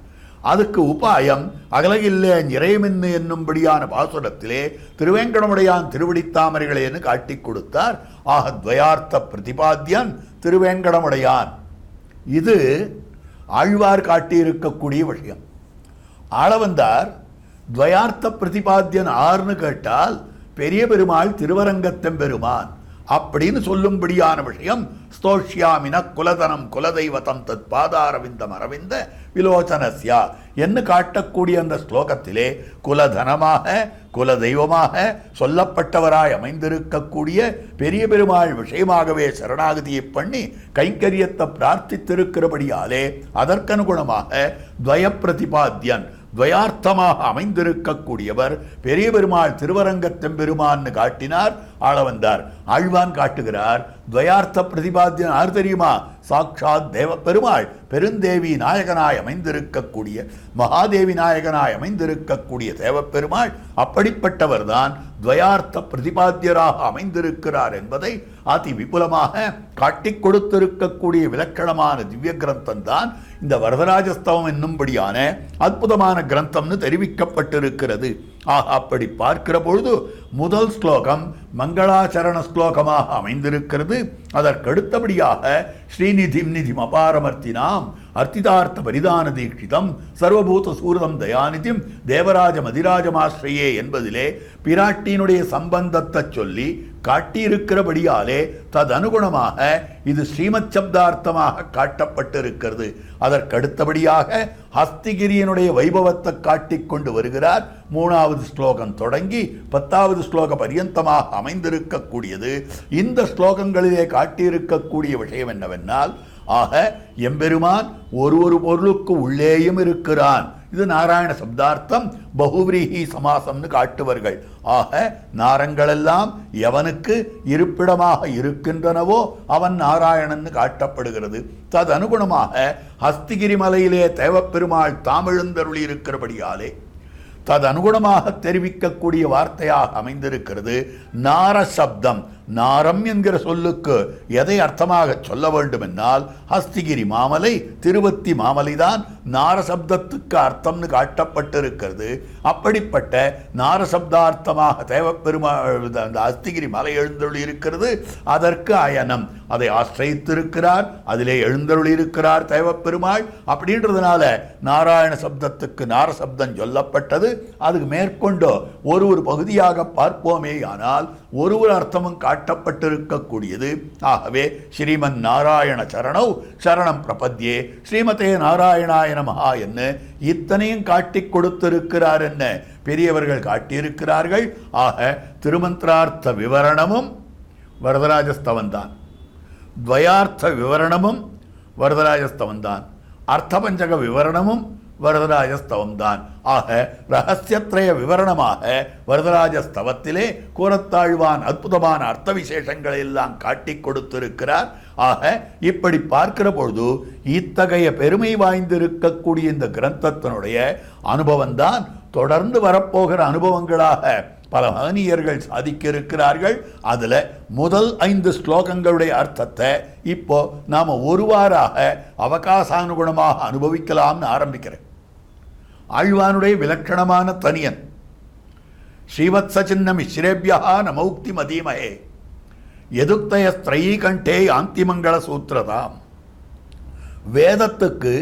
அதுக்கு உபாயம் அகலகில்லே நிறையமென்னு என்னும்படியான பாசுரத்திலே திருவேங்கடமுடையான் திருவடித்தாமரைகளேன்னு காட்டி கொடுத்தார். ஆக துவயார்த்த பிரதிபாத்தியன் திருவேங்கடமுடையான். இது ஆழ்வார் காட்டியிருக்கக்கூடிய விஷயம். ஆளவந்தார் துவயார்த்த பிரதிபாத்தியன் ஆர்னு கேட்டால் பெரிய பெருமாள் திருவரங்கத்தெம்பெருமான் அப்படின்னு சொல்லும்படியான விஷயம். ஸ்தோஷ்யாமின குலதனம் குலதெய்வதம் தத் பாதாரவிந்தம் அரவிந்த விலோச்சனஸ்யா என்று காட்டக்கூடிய அந்த ஸ்லோகத்திலே குலதனமாக குலதெய்வமாக சொல்லப்பட்டவராய் அமைந்திருக்கக்கூடிய பெரிய பெருமாள் விஷயமாகவே சரணாகதியை பண்ணி கைங்கரியத்தை பிரார்த்தித்திருக்கிறபடியாலே அதற்கனுகுணமாக துவய பிரதிபாத்தியன் துவயார்த்தமாக அமைந்திருக்கக்கூடியவர் பெரிய பெருமாள் திருவரங்கத்தெம்பெருமான்னு காட்டினார் ஆளவந்தார். ஆழ்வான் காட்டுகிறார் துவயார்த்த பிரதிபாத்தியன் யார் தெரியுமா? சாட்சாத் தேவ பெருமாள் பெருந்தேவி நாயகனாய் அமைந்திருக்கக்கூடிய மகாதேவி நாயகனாய் அமைந்திருக்கக்கூடிய தேவப்பெருமாள் அப்படிப்பட்டவர் தான் துவயார்த்த பிரதிபாத்தியராக அமைந்திருக்கிறார் என்பதை அதி விபுலமாக காட்டிக் கொடுத்திருக்கக்கூடிய விலக்கணமான திவ்ய கிரந்தம் தான் இந்த வரதராஜஸ்தவம் என்னும்படியான அற்புதமான கிரந்தம்னு தெரிவிக்கப்பட்டிருக்கிறது. அப்படி பார்க்கிற பொழுது முதல் ஸ்லோகம் மங்களாச்சரண ஸ்லோகமாக அமைந்திருக்கிறது. அதற்கடுத்தபடியாக ஸ்ரீநிதிம் நிதிம் அபாரமர்த்தினாம் அர்த்திதார்த்த பரிதான தீட்சிதம் சர்வபூத சூரதம் தயாநிதிம் தேவராஜ மதிராஜமாஸ்ரயே என்பதிலே பிராட்டியினுடைய சம்பந்தத்தை சொல்லி காட்டியிருக்கிறபடியாலே ததனுகுணமாக இது ஸ்ரீமத் சப்தார்த்தமாக காட்டப்பட்டிருக்கிறது. அதற்கடுத்தபடியாக ஹஸ்திகிரியனுடைய வைபவத்தை காட்டிக்கொண்டு வருகிறார். 3வது ஸ்லோகம் தொடங்கி 10வது ஸ்லோக பரியந்தமாக அமைந்திருக்கக்கூடியது. இந்த ஸ்லோகங்களிலே காட்டியிருக்கக்கூடிய விஷயம் என்னவென்றால், ஆக எம்பெருமான் ஒரு பொருளுக்கு உள்ளேயும் இருக்கிறான். இது நாராயண சப்தார்த்தம் பகுவிரீஹி சமாசம்னு காட்டுவர்கள். ஆக நாரங்களெல்லாம் எவனுக்கு இருப்பிடமாக இருக்கின்றனவோ அவன் நாராயணன் காட்டப்படுகிறது. ததனுகுணமாக ஹஸ்திகிரி மலையிலே தேவப்பெருமாள் தாமெழுந்தருளி இருக்கிறபடியாலே ததனுகுணமாக தெரிவிக்கக்கூடிய வார்த்தையாக அமைந்திருக்கிறது நாரசப்தம். நாரம் என்கிற சொல்லுக்கு எதை அர்த்தமாக சொல்ல வேண்டும் என்றால் ஹஸ்திகிரி மாமலை திருவத்தி மாமலைதான் நாரசப்தத்துக்கு அர்த்தம்னு காட்டப்பட்டிருக்கிறது. அப்படிப்பட்ட நாரசப்தார்த்தமாக தேவப்பெருமாள் அந்த ஹஸ்திகிரி மலை எழுந்தருளி இருக்கிறது. அதற்கு அயனம் அதை ஆசிரித்திருக்கிறார், அதிலே எழுந்தருளி இருக்கிறார் தேவப்பெருமாள். அப்படின்றதுனால நாராயண சப்தத்துக்கு நாரசப்தம் சொல்லப்பட்டது. அதுக்கு மேற்கொண்டு ஒரு பகுதியாக பார்ப்போமே ஆனால் ஒரு அர்த்தமும் காட்டப்பட்டிருக்கக்கூடியது. ஆகவே ஸ்ரீமன் நாராயண சரணௌ சரணம் பிரபத்யே ஸ்ரீமதே நாராயணாய நமஹா என்ன இத்தனையும் காட்டிக் கொடுத்திருக்கிறார் என்ன பெரியவர்கள் காட்டியிருக்கிறார்கள். ஆக திருமந்திரார்த்த விவரணமும் வரதராஜஸ்தவன்தான், துவயார்த்த விவரணமும் வரதராஜஸ்தவன்தான், அர்த்தபஞ்சக விவரணமும் வரதராஜஸ்தவம்தான். ஆக ரகசியத்ரய விவரணமாக வரதராஜஸ்தவத்திலே கூறத்தாழ்வான் அற்புதமான அர்த்த விசேஷங்களை எல்லாம் காட்டிக் கொடுத்திருக்கிறார். ஆக இப்படி பார்க்கிற பொழுது இத்தகைய பெருமை வாய்ந்திருக்கக்கூடிய இந்த கிரந்தத்தினுடைய அனுபவம்தான் தொடர்ந்து வரப்போகிற அனுபவங்களாக பல மகனீயர்கள் சாதிக்க இருக்கிறார்கள். அதுல முதல் 5 ஸ்லோகங்களுடைய அர்த்தத்தை இப்போ நாம ஒருவாறாக அவகாசானுகுணமாக அனுபவிக்கலாம்னு ஆரம்பிக்கிறேன். ஆழ்வானுடைய விலட்சணமான தனியன் ஸ்ரீவத்ஸ சின்ன மிஸ்ரேபியா நமௌக்தி மதீமஹே எதுக்தய ஸ்திரயீ கண்டே யாந்தி மங்கள சூத்திரதாம். வேதத்துக்கு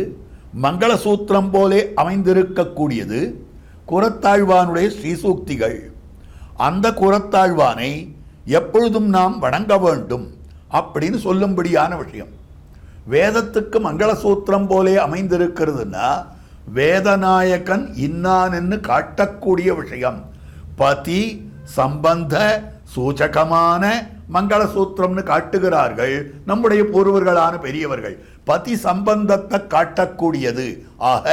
மங்கள சூத்திரம் போலே அமைந்திருக்கக்கூடியது குரத்தாழ்வானுடைய ஸ்ரீசூக்திகள். அந்த குரத்தாழ்வானை எப்பொழுதும் நாம் வணங்க வேண்டும் அப்படின்னு சொல்லும்படியான விஷயம். வேதத்துக்கு மங்களசூத்திரம் போலே அமைந்திருக்கிறதுனா வேதநாயகன் இன்னான்னு காட்டக்கூடிய விஷயம். பதி சம்பந்த சூச்சகமான மங்களசூத்திரம்னு காட்டுகிறார்கள் நம்முடைய பூர்வர்களான பெரியவர்கள். பதி சம்பந்தத்தை காட்டக்கூடியது. ஆக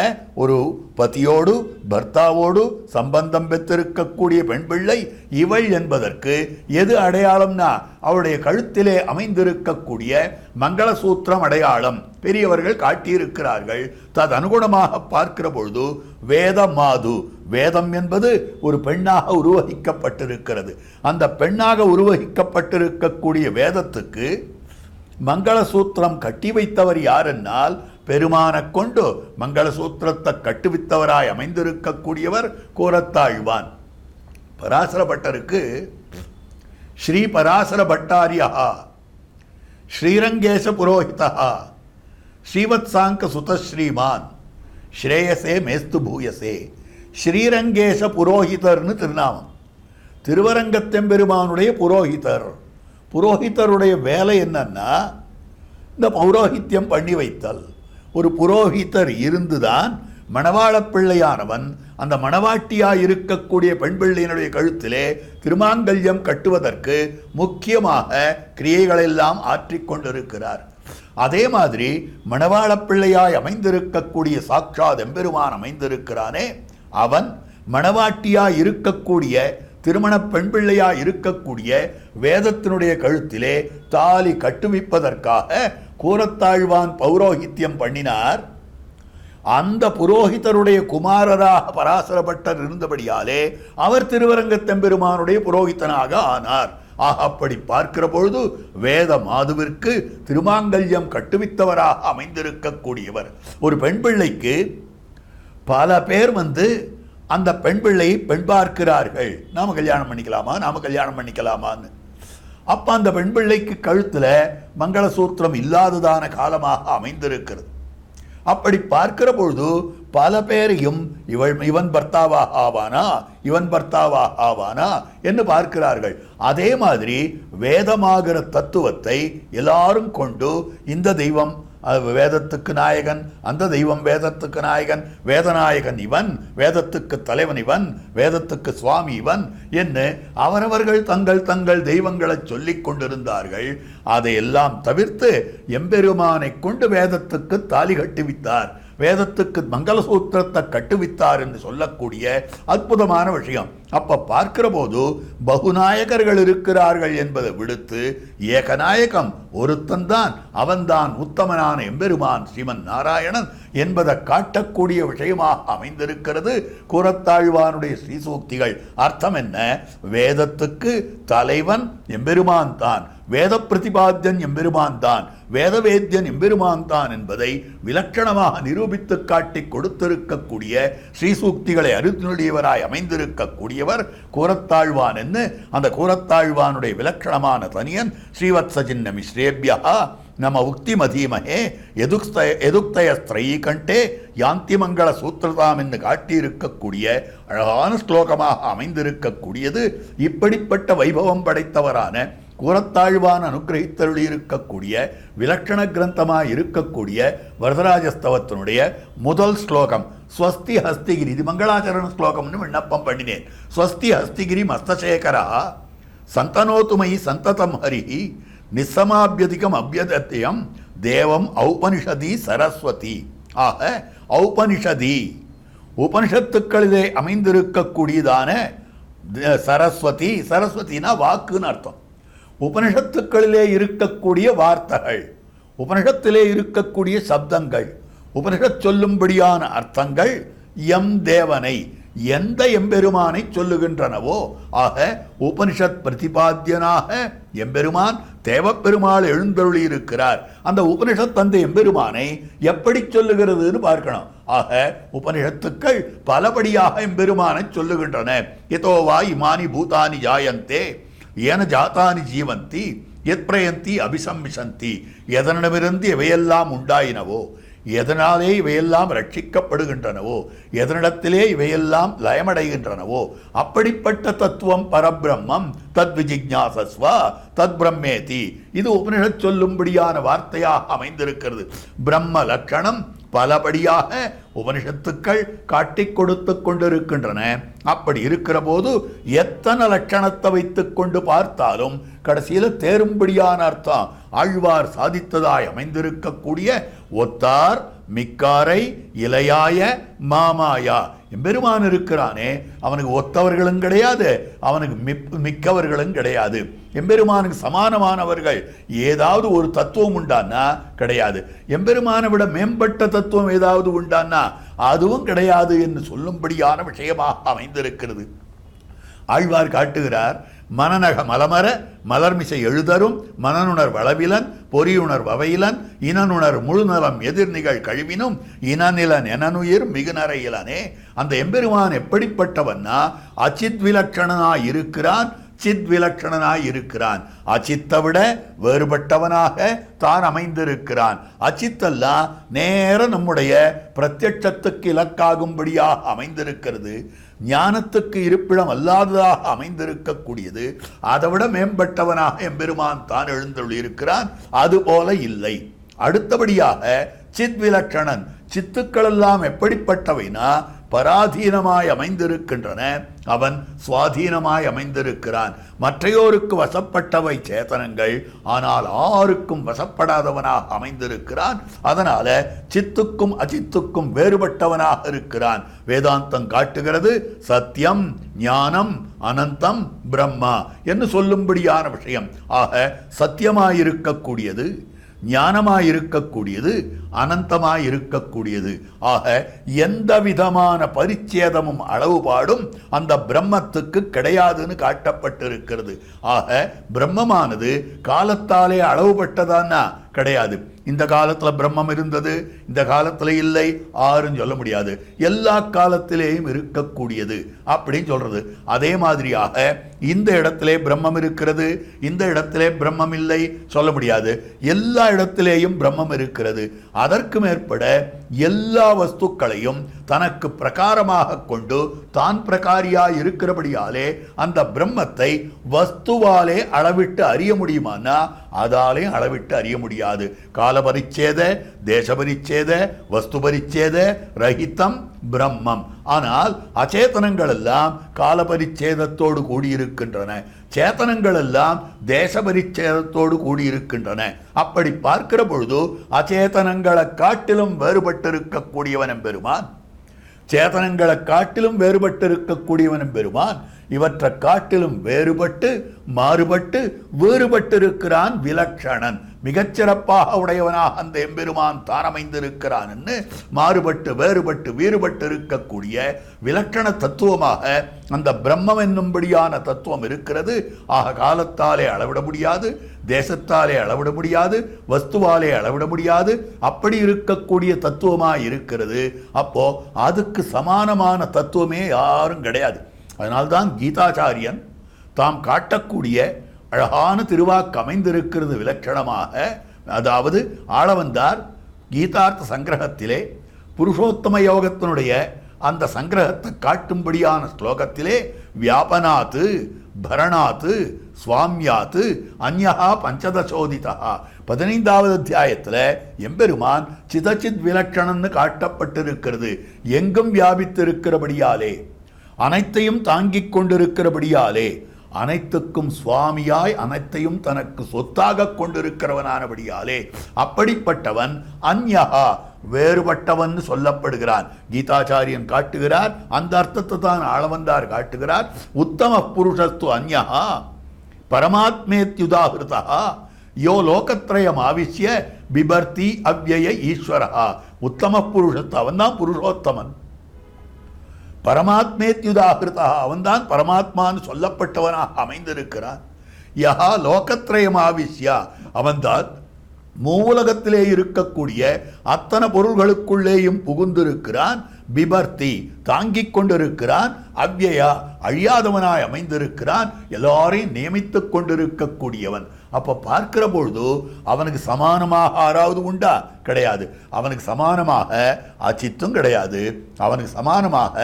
ஒரு பதியோடு பர்த்தாவோடு சம்பந்தம் பெற்றிருக்கக்கூடிய பெண் பிள்ளை இவள் என்பதற்கு எது அடையாளம்னா அவளுடைய கழுத்திலே அமைந்திருக்கக்கூடிய மங்களசூத்திரம் அடையாளம் பெரியவர்கள் காட்டியிருக்கிறார்கள். ததனுகுணமாக பார்க்கிற பொழுது வேத மாது, வேதம் என்பது ஒரு பெண்ணாக உருவகிக்கப்பட்டிருக்கிறது. அந்த பெண்ணாக உருவகிக்கப்பட்டிருக்கக்கூடிய வேதத்துக்கு மங்களசூத்திரம் கட்டி வைத்தவர் யார் என்னால் பெருமானை கொண்டு மங்களசூத்திரத்தை கட்டுவித்தவராய் அமைந்திருக்கக்கூடியவர் கூரத்தாழ்வான். பராசர பட்டருக்கு ஸ்ரீ பராசர பட்டாரியா ஸ்ரீரங்கேச புரோஹிதா ஸ்ரீவத்சாங்க சுதஸ்ரீமான் ஸ்ரேயசே மேஸ்து பூயசே ஸ்ரீரங்கேச புரோஹிதர்னு திருநாமம். திருவரங்கத்தெம்பெருமானுடைய புரோஹிதர். புரோஹிதருடைய வேலை என்னன்னா இந்த பௌரோஹித்யம் பண்ணி வைத்தல். ஒரு புரோஹிதர் இருந்துதான் மணவாளப் பிள்ளையானவன் அந்த மணவாட்டியாய் இருக்கக்கூடிய பெண் பிள்ளையினுடைய கழுத்திலே திருமாங்கல்யம் கட்டுவதற்கு முக்கியமாக கிரியைகளெல்லாம் ஆற்றிக்கொண்டிருக்கிறார். அதே மாதிரி மணவாளப் பிள்ளையாய் அமைந்திருக்கக்கூடிய சாட்சாத் எம்பெருமான் அமைந்திருக்கிறானே, அவன் மணவாட்டியாய் இருக்கக்கூடிய திருமண பெண் பிள்ளையாய் இருக்கக்கூடிய வேதத்தினுடைய கழுத்திலே தாலி கட்டுவிப்பதற்காக கூரத்தாழ்வான் பௌரோஹித்யம் பண்ணினார். அந்த புரோகிதருடைய குமாரராக பராசர பட்டர் இருந்தபடியாலே அவர் திருவரங்கத்தெம்பெருமானுடைய புரோகிதனாக ஆனார். அப்படி பார்க்கிற பொழுது வேத மாதுவிற்கு திருமாங்கல்யம் கட்டுவித்தவராக அமைந்திருக்கக்கூடியவர். ஒரு பெண் பிள்ளைக்கு பல பேர் அந்த பெண் பிள்ளையை பெண் பார்க்கிறார்கள், நாம கல்யாணம் பண்ணிக்கலாமான்னு. அப்ப அந்த பெண் பிள்ளைக்கு கழுத்துல மங்களசூத்திரம் இல்லாததான காலமாக அமைந்திருக்கிறது. அப்படி பார்க்கிற பொழுது பல பேரையும் இவன் பர்த்தாவாக ஆவானா என்று பார்க்கிறார்கள். அதே மாதிரி வேதமாகிற தத்துவத்தை எல்லாரும் கொண்டு இந்த தெய்வம் வேதத்துக்கு நாயகன், அந்த தெய்வம் வேதத்துக்கு நாயகன், வேதநாயகன் இவன், வேதத்துக்கு தலைவன் இவன், வேதத்துக்கு சுவாமி இவன் என்று அவரவர்கள் தங்கள் தெய்வங்களை சொல்லிக் கொண்டிருந்தார்கள். அதையெல்லாம் தவிர்த்து எம்பெருமானை கொண்டு வேதத்துக்கு தாலி கட்டுவித்தார், வேதத்துக்கு மங்களசூத்திரத்தை கட்டுவித்தார் என்று சொல்லக்கூடிய அற்புதமான விஷயம். அப்ப பார்க்கிற போது பகுநாயகர்கள் இருக்கிறார்கள் என்பதை விடுத்து ஏகநாயகம் ஒருத்தன்தான், அவன்தான் உத்தமனான எம்பெருமான் ஸ்ரீமன் நாராயணன் என்பதை காட்டக்கூடிய விஷயமாக அமைந்திருக்கிறது கூரத்தாழ்வானுடைய ஸ்ரீசூக்திகள். அர்த்தம் என்ன? வேதத்துக்கு தலைவன் எம்பெருமான் தான், வேத பிரதிபாத்தியன் எம்பெருமான் தான், வேதவேத்தியன் எம்பெருமான் தான் என்பதை விலட்சணமாக நிரூபித்து காட்டி கொடுத்திருக்கக்கூடிய ஸ்ரீசூக்திகளை அருத்தினுடையவராய் அமைந்திருக்கக்கூடியவர் கூரத்தாழ்வான் என்று அந்த கூரத்தாழ்வானுடைய விலட்சணமான தனியன் ஸ்ரீவத்சஜின்ன மிஸ்ரேபியா நம உக்தி மதீமஹே எதுக்தயஸ்திரையீ கண்டே யாந்தி மங்கள சூத்திரதாம் என்று காட்டியிருக்கக்கூடிய அழகான ஸ்லோகமாக அமைந்திருக்கக்கூடியது. இப்படிப்பட்ட வைபவம் படைத்தவரான கூரத்தாழ்வான் அனுகிரகித்தருளி இருக்கக்கூடிய விலட்சண கிரந்தமாக இருக்கக்கூடிய வரதராஜஸ்தவத்தினுடைய முதல் ஸ்லோகம் ஸ்வஸ்தி ஹஸ்திகிரி. இது மங்களாச்சரண ஸ்லோகம்னு விண்ணப்பம் பண்ணினேன். ஸ்வஸ்தி ஹஸ்திகிரி மஸ்தசேகரா சந்தனோத்துமயி சந்ததம் ஹரிஹி நிசமாபியதிகம் அபியதத்தியம் தேவம் ஔபனிஷதி சரஸ்வதி. ஆக ஔபனிஷதி உபனிஷத்துக்களிலே அமைந்திருக்கக்கூடியதான சரஸ்வதி, சரஸ்வதினா வாக்குன்னு அர்த்தம். உபனிஷத்துக்களிலே இருக்கக்கூடிய வார்த்தைகள், உபனிஷத்திலே இருக்கக்கூடிய சப்தங்கள், உபனிஷத் சொல்லும்படியான அர்த்தங்கள் எம் தேவனை, எந்த எம்பெருமானை சொல்லுகின்றனவோ. ஆக உபனிஷத் பிரதிபாத்தியனாக எம்பெருமான் தேவப்பெருமாள் எழுந்தருளி இருக்கிறார். அந்த உபனிஷத் அந்த எம்பெருமானை எப்படி சொல்லுகிறதுன்னு பார்க்கணும். ஆக உபனிஷத்துக்கள் பலபடியாக எம்பெருமானை சொல்லுகின்றன. யதோவா இமானி பூதானி ஜாயந்தே ஏன ஜாத்தானி ஜீவந்தி எத் பிரயந்தி அபிசம்மிசந்தி. எதனிடமிருந்து இவையெல்லாம் உண்டாயினவோ, எதனாலே இவையெல்லாம் ரட்சிக்கப்படுகின்றனவோ, எதனிடத்திலே இவையெல்லாம் லயமடைகின்றனவோ அப்படிப்பட்ட தத்துவம் பரபிரம்மம் தத் விஜிக்ஞாசஸ்வா தத் பிரம்மேதி. இது உபனிஷத் சொல்லும்படியான வார்த்தையாக அமைந்திருக்கிறது. பிரம்ம லட்சணம் பலபடியாக உபனிஷத்துக்கள் காட்டிக் கொடுத்து கொண்டிருக்கின்றன. அப்படி இருக்கிற போது எத்தனை லட்சணத்தை வைத்துக் கொண்டு பார்த்தாலும் கடைசியில் தேரும்படியான அர்த்தம் ஆழ்வார் சாதித்ததாய் அமைந்திருக்கக்கூடிய ஒத்தார் மிக்காரை இலையாய மாமாயா. எம்பெருமான் இருக்கிறானே, அவனுக்கு ஒத்தவர்களும் கிடையாது, அவனுக்கு மிக்கவர்களும் கிடையாது. எம்பெருமானுக்கு சமானமானவர்கள் ஏதாவது ஒரு தத்துவம் உண்டானா கிடையாது. எம்பெருமானை விட மேம்பட்ட தத்துவம் ஏதாவது உண்டானா அதுவும் கிடையாது என்று சொல்லும்படியான விஷயமாக அமைந்திருக்கிறது. ஆழ்வார் காட்டுகிறார், மனநக மலமர மலர்மிசை எழுதரும் மனனுணர் வளவிலன் பொறியுணர் வவையிலன் இனனுணர் முழுநலம் எதிர்நிகழ் கழிவினும் இனநிலன் எனனுயிர் மிகுநரை இலனே. அந்த எம்பெருமான் எப்படிப்பட்டவன்னா அச்சித் விலட்சணனாய் இருக்கிறான், சித் விலட்சணனாய் இருக்கிறான். அச்சித்தை விட வேறுபட்டவனாக தான் அமைந்திருக்கிறான். அச்சித்தெல்லாம் நேர நம்முடைய பிரத்யட்சத்துக்கு இலக்காகும்படியாக அமைந்திருக்கிறது. ஞானத்துக்கு இருப்பிடம் அல்லாததாக அமைந்திருக்கக்கூடியது. அதை விட மேம்பட்டவனாக எம்பெருமான் தான் எழுந்தருளியிருக்கிறான். அதுபோல இல்லை. அடுத்தபடியாக சித் விலட்சணன். சித்துக்கள் எல்லாம் எப்படிப்பட்டவைனா பராதீனமாய் அமைந்திருக்கின்றன, அவன் சுவாதீனமாய் அமைந்திருக்கிறான். மற்றையோருக்கு வசப்பட்டவை சேதனங்கள், ஆனால் ஆருக்கும் வசப்படாதவனாக அமைந்திருக்கிறான். அதனால சித்துக்கும் அச்சித்துக்கும் வேறுபட்டவனாக இருக்கிறான். வேதாந்தம் காட்டுகிறது சத்தியம், ஞானம், அனந்தம், பிரம்மா என்று சொல்லும்படியான விஷயம். ஆக சத்தியமாயிருக்கக்கூடியது, ஞானமாயிருக்கக்கூடியது, அனந்தமாயிருக்கக்கூடியது. ஆக எந்த விதமான பரிச்சேதமும் அளவுபாடும் அந்த பிரம்மத்துக்கு கிடையாதுன்னு காட்டப்பட்டிருக்கிறது. ஆக பிரம்மமானது காலத்தாலே அளவுபட்டதான்னா கிடையாது. இந்த காலத்தில் பிரம்மம் இருந்தது, இந்த காலத்தில் இல்லை, ஆறுன்னு சொல்ல முடியாது. எல்லா காலத்திலேயும் இருக்கக்கூடியது அப்படின்னு சொல்றது. அதே மாதிரியாக இந்த இடத்திலே பிரம்மம் இருக்கிறது, இந்த இடத்திலே பிரம்மம் இல்லை சொல்ல முடியாது. எல்லா இடத்திலேயும் பிரம்மம் இருக்கிறது. அதற்கு மேற்பட எல்லா வஸ்துக்களையும் தனக்கு பிரகாரமாக கொண்டு தான் பிரகாரியாய் இருக்கிறபடியாலே அந்த பிரம்மத்தை வஸ்துவாலே அளவிட்டு அறிய முடியுமானா அதாலே அளவிட்டு அறிய முடியாது. கால பரிச்சேத, தேச பரிச்சேத, வஸ்து பரிச்சேத ரஹிதம் பிரம்மம். ஆனால் அச்சேதனங்கள் எல்லாம் கால பரிச்சேதத்தோடு கூடியிருக்கின்றன, சேத்தனங்கள் எல்லாம் தேச பரிச்சேதத்தோடு கூடியிருக்கின்றன. அப்படி பார்க்கிற பொழுது அச்சேதனங்களை காட்டிலும் வேறுபட்டிருக்கக்கூடியவன் எம்பெருமான், சேதனங்களை காட்டிலும் வேறுபட்டிருக்கக்கூடியவன் எம்பெருமான். இவற்றை காட்டிலும் வேறுபட்டு மாறுபட்டு வேறுபட்டிருக்கிறான் விலக்ஷணன். மிகச்சிறப்பாக உடையவனாக அந்த எம்பெருமான் தானமைந்திருக்கிறான் என்று மாறுபட்டு வேறுபட்டு வேறுபட்டு இருக்கக்கூடிய விலக்கண தத்துவமாக அந்த பிரம்மம் என்னும்படியான தத்துவம் இருக்கிறது. ஆக காலத்தாலே அளவிட முடியாது, தேசத்தாலே அளவிட முடியாது, வஸ்துவாலே அளவிட முடியாது. அப்படி இருக்கக்கூடிய தத்துவமாக இருக்கிறது. அப்போ அதுக்கு சமானமான தத்துவமே யாரும் கிடையாது. அதனால்தான் கீதாச்சாரியன் தாம் காட்டக்கூடிய அழகான திருவாக்கு அமைந்திருக்கிறது விலட்சணமாக. அதாவது ஆளவந்தார் கீதார்த்த சங்கிரகத்திலே புருஷோத்தம யோகத்தினுடைய அந்த சங்கிரகத்தை காட்டும்படியான ஸ்லோகத்திலே வியாபனாத்து பரணாத்து சுவாமியாத்து அந்யஹா பஞ்சதசோதிதா 15வது அத்தியாயத்தில் எம்பெருமான் சிதச்சித் விலட்சணம்னு காட்டப்பட்டிருக்கிறது. எங்கும் வியாபித்திருக்கிறபடியாலே, அனைத்தையும் தாங்கிக் கொண்டிருக்கிறபடியாலே, அனைத்துக்கும் சுவாமியாய் அனைத்தையும் தனக்கு சொத்தாக கொண்டிருக்கிறவனானபடியாலே அப்படிப்பட்டவன் அந்யஹா வேறுபட்டவன் சொல்லப்படுகிறான். கீதாச்சாரியன் காட்டுகிறார், அந்த அர்த்தத்தை தான் ஆளவந்தார் காட்டுகிறார். உத்தம புருஷஸ்து அந்யஹா பரமாத்மேத்யுதாகிருதா யோ லோகத்ரயம் ஆவிஷ்ய பிபர்த்தி அவ்யய ஈஸ்வரா. உத்தம புருஷத்து அவன்தான் புருஷோத்தமன். பரமாத்மேத்யுதாகிருதா அவன்தான் பரமாத்மான்னு சொல்லப்பட்டவனாக அமைந்திருக்கிறான். யஹா லோகத்ரயம் ஆவிஷ்யா அவன்தான் மூலகத்திலே இருக்கக்கூடிய அத்தனை பொருள்களுக்குள்ளேயும் புகுந்திருக்கிறான். பிபர்த்தி தாங்கிக் கொண்டிருக்கிறான். அவ்யயா அழியாதவனாய் அமைந்திருக்கிறான். எல்லாரையும் நியமித்துக் கொண்டிருக்கக்கூடியவன். அப்ப பார்க்கிற பொழுது அவனுக்கு சமானமாக ஆறாவது உண்டா? கிடையாது. அவனுக்கு சமானமாக அச்சித்தும் கிடையாது, அவனுக்கு சமானமாக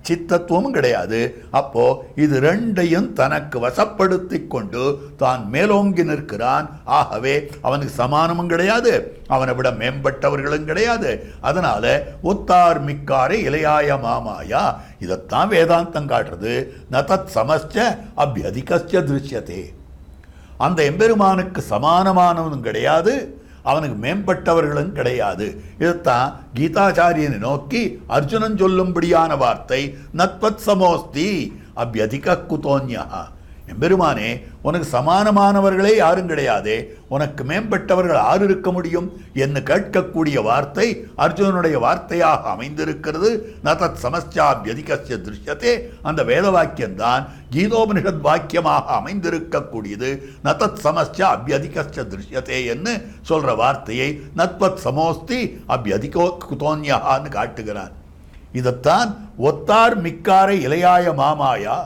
சித்தத்துவமும் கிடையாது. அப்போ இது ரெண்டையும் தனக்கு வசப்படுத்தி கொண்டு தான் மேலோங்கி நிற்கிறான். ஆகவே அவனுக்கு சமானமும் கிடையாது, அவனை விட மேம்பட்டவர்களும் கிடையாது. அதனால ஒத்தார் மிக்காரை இலையாய மாமாயா. இதைத்தான் வேதாந்தம் காட்டுறது. நதத் சமஸ்ச அபியதிகஸ்ய திருஷ்யதே. அந்த எம்பெருமானுக்கு சமானமானவனும் கிடையாது, அவனுக்கு மேம்பட்டவர்களும் கிடையாது. இதைத்தான் கீதாச்சாரியனை நோக்கி அர்ஜுனன் சொல்லும்படியான வார்த்தை நத்வத் சமோஸ்தி அபியதிக குதோன்யா. எம்பெருமானே, உனக்கு சமானமானவர்களே யாரும் கிடையாது, உனக்கு மேம்பட்டவர்கள் யார் இருக்க முடியும் என்று கேட்கக்கூடிய வார்த்தை அர்ஜுனனுடைய வார்த்தையாக அமைந்திருக்கிறது. நதத் சமஸ்யாபியதிகஸ்ய திருஷ்யத்தே. அந்த வேத வாக்கியம்தான் கீதோபனிஷத் வாக்கியமாக அமைந்திருக்கக்கூடியது. நதத் சமஸ்யா அபியதிகஸ்ய திருஷ்யத்தே என்று சொல்ற வார்த்தையை நத்வத் சமோஸ்தி அபியதிகோ குதோன்யான்னு காட்டுகிறார். இதைத்தான் ஒத்தார் மிக்காரை இலையாய மாமாயா